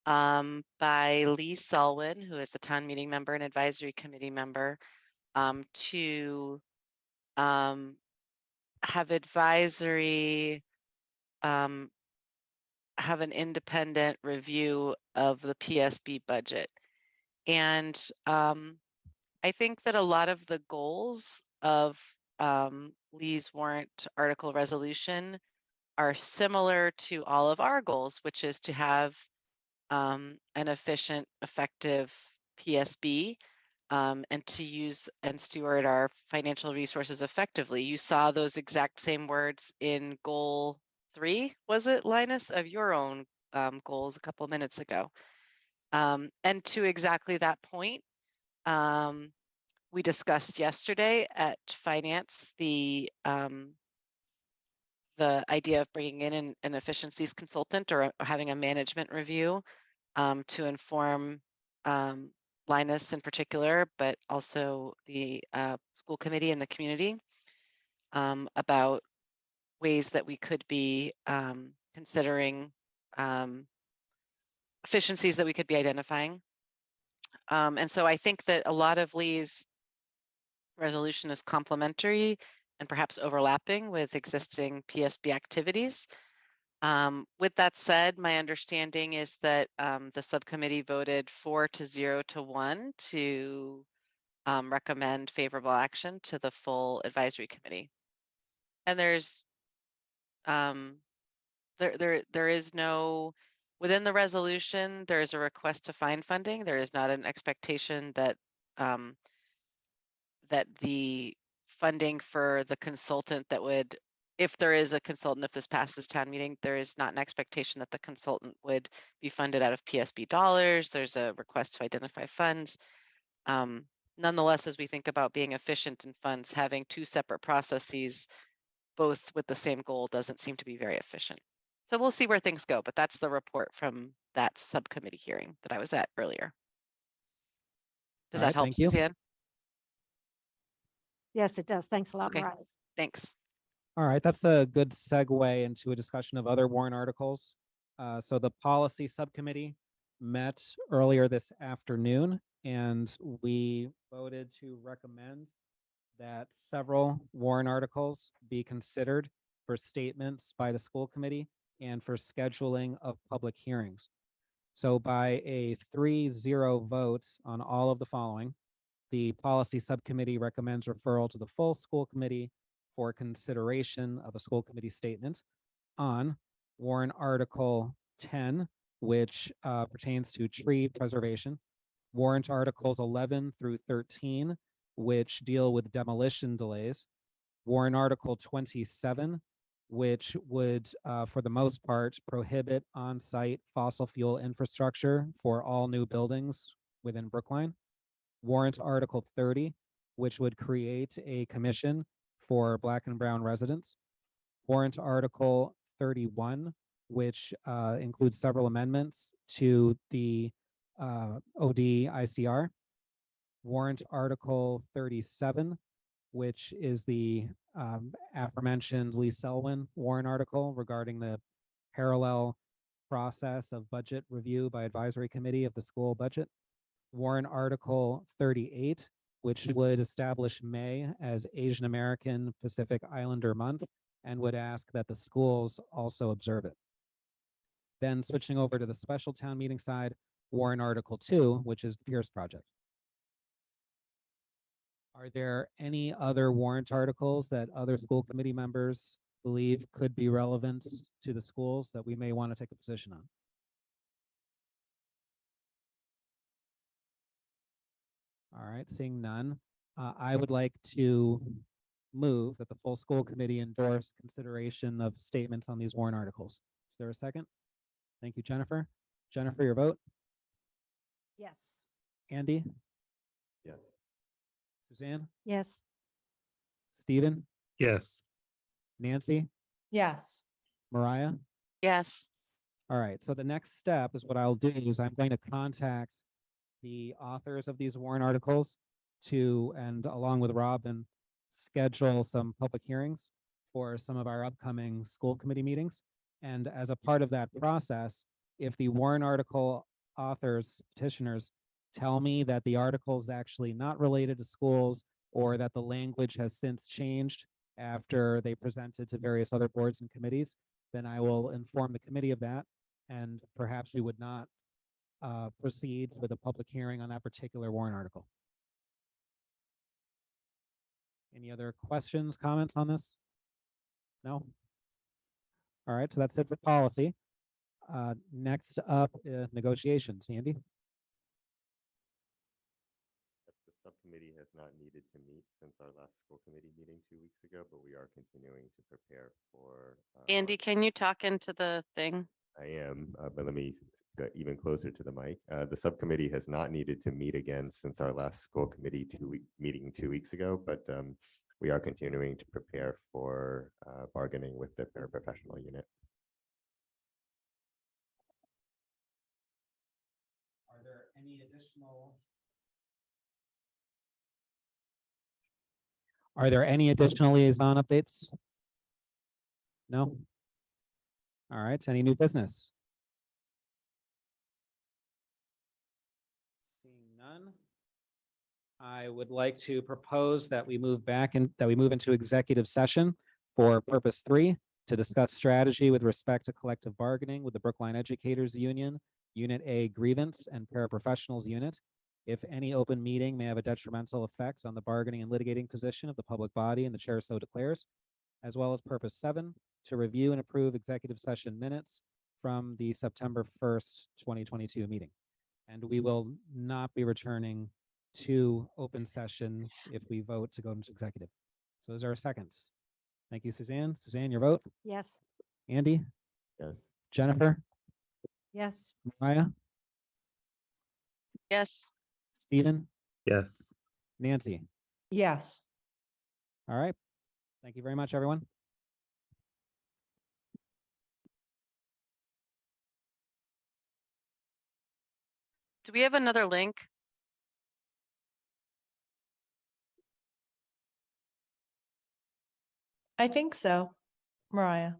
F: by Lee Selwyn, who is a town meeting member and advisory committee member, to have advisory have an independent review of the PSB budget. And I think that a lot of the goals of Lee's warrant article resolution are similar to all of our goals, which is to have an efficient, effective PSB and to use and steward our financial resources effectively. You saw those exact same words in goal 3, was it, Linus, of your own goals a couple of minutes ago. And to exactly that point, we discussed yesterday at finance the idea of bringing in an efficiencies consultant or having a management review to inform Linus in particular, but also the school committee and the community about ways that we could be considering efficiencies that we could be identifying. And so I think that a lot of Lee's resolution is complementary and perhaps overlapping with existing PSB activities. With that said, my understanding is that the subcommittee voted 4-0-1 to recommend favorable action to the full advisory committee. And there's there is no, within the resolution, there is a request to find funding. There is not an expectation that that the funding for the consultant that would, if there is a consultant, if this passes town meeting, there is not an expectation that the consultant would be funded out of PSB dollars. There's a request to identify funds. Nonetheless, as we think about being efficient in funds, having 2 separate processes, both with the same goal, doesn't seem to be very efficient. So we'll see where things go, but that's the report from that subcommittee hearing that I was at earlier. Does that help, Suzanne?
M: Yes, it does. Thanks a lot,
F: Okay.
M: Mariah.
F: Thanks.
A: All right, that's a good segue into a discussion of other warrant articles. So the policy subcommittee met earlier this afternoon, and we voted to recommend that several warrant articles be considered for statements by the school committee and for scheduling of public hearings. So by a 3-0 vote on all of the following, the policy subcommittee recommends referral to the full school committee for consideration of a school committee statement on warrant article 10, which pertains to tree preservation, warrant articles 11-13, which deal with demolition delays, warrant article 27, which would, for the most part, prohibit on-site fossil fuel infrastructure for all new buildings within Brookline, warrant article 30, which would create a commission for Black and Brown residents, warrant article 31, which includes several amendments to the OD ICR, warrant article 37, which is the aforementioned Lee Selwyn warrant article regarding the parallel process of budget review by advisory committee of the school budget, warrant article 38, which would establish May as Asian American Pacific Islander Month and would ask that the schools also observe it. Then switching over to the special town meeting side, warrant Article 2, which is the Pierce Project. Are there any other warrant articles that other school committee members believe could be relevant to the schools that we may want to take a position on? All right, seeing none, I would like to move that the full school committee endorse consideration of statements on these warrant articles. Is there a second? Thank you, Jennifer. Jennifer, your vote.
B: Yes.
A: Andy,
N: Yes.
A: Suzanne,
M: Yes.
A: Stephen,
H: Yes.
A: Nancy,
L: Yes.
A: Mariah.
F: Yes.
A: All right, so the next step is what I'll do is I'm going to contact the authors of these warrant articles and along with Robin, schedule some public hearings for some of our upcoming school committee meetings. And as a part of that process, if the warrant article authors, petitioners tell me that the article is actually not related to schools or that the language has since changed after they presented to various other boards and committees, then I will inform the committee of that. And perhaps we would not proceed with a public hearing on that particular warrant article. Any other questions, comments on this? No? All right, so that's it for policy. Next up, negotiations. Andy?
N: The subcommittee has not needed to meet since our last school committee meeting 2 weeks ago, but we are continuing to prepare for.
F: Andy, can you talk into the thing?
N: I am, but let me go even closer to the mic. The subcommittee has not needed to meet again since our last school committee meeting 2 weeks ago, but we are continuing to prepare for bargaining with the paraprofessional unit.
A: Are there any additional? Are there any additional liaison updates? No? All right, any new business? Seeing none, I would like to propose that we move into executive session for purpose 3 to discuss strategy with respect to collective bargaining with the Brookline Educators Union, Unit A grievance and paraprofessionals unit. If any open meeting may have a detrimental effect on the bargaining and litigating position of the public body and the chair so declares, as well as purpose 7 to review and approve executive session minutes from the September 1st, 2022 meeting. And we will not be returning to open session if we vote to go into executive. So is there a second? Thank you, Suzanne. Suzanne, your vote?
M: Yes.
A: Andy?
N: Yes.
A: Jennifer?
L: Yes.
A: Mariah?
F: Yes.
A: Stephen?
H: Yes.
A: Nancy?
L: Yes.
A: All right. Thank you very much, everyone.
F: Do we have another link?
L: I think so, Mariah.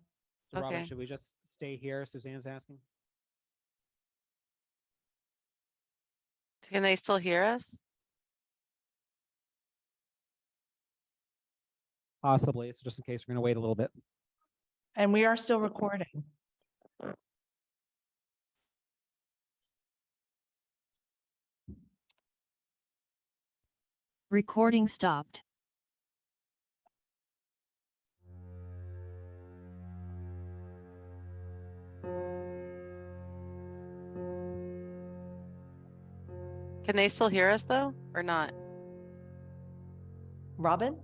A: So Robin,
F: Okay.
A: should we just stay here? Suzanne's asking.
F: Can they still hear us?
A: Possibly. So just in case, we're going to wait a little bit.
L: And we are still recording.
O: Recording stopped.
F: Can they still hear us though, or not?
L: Robin?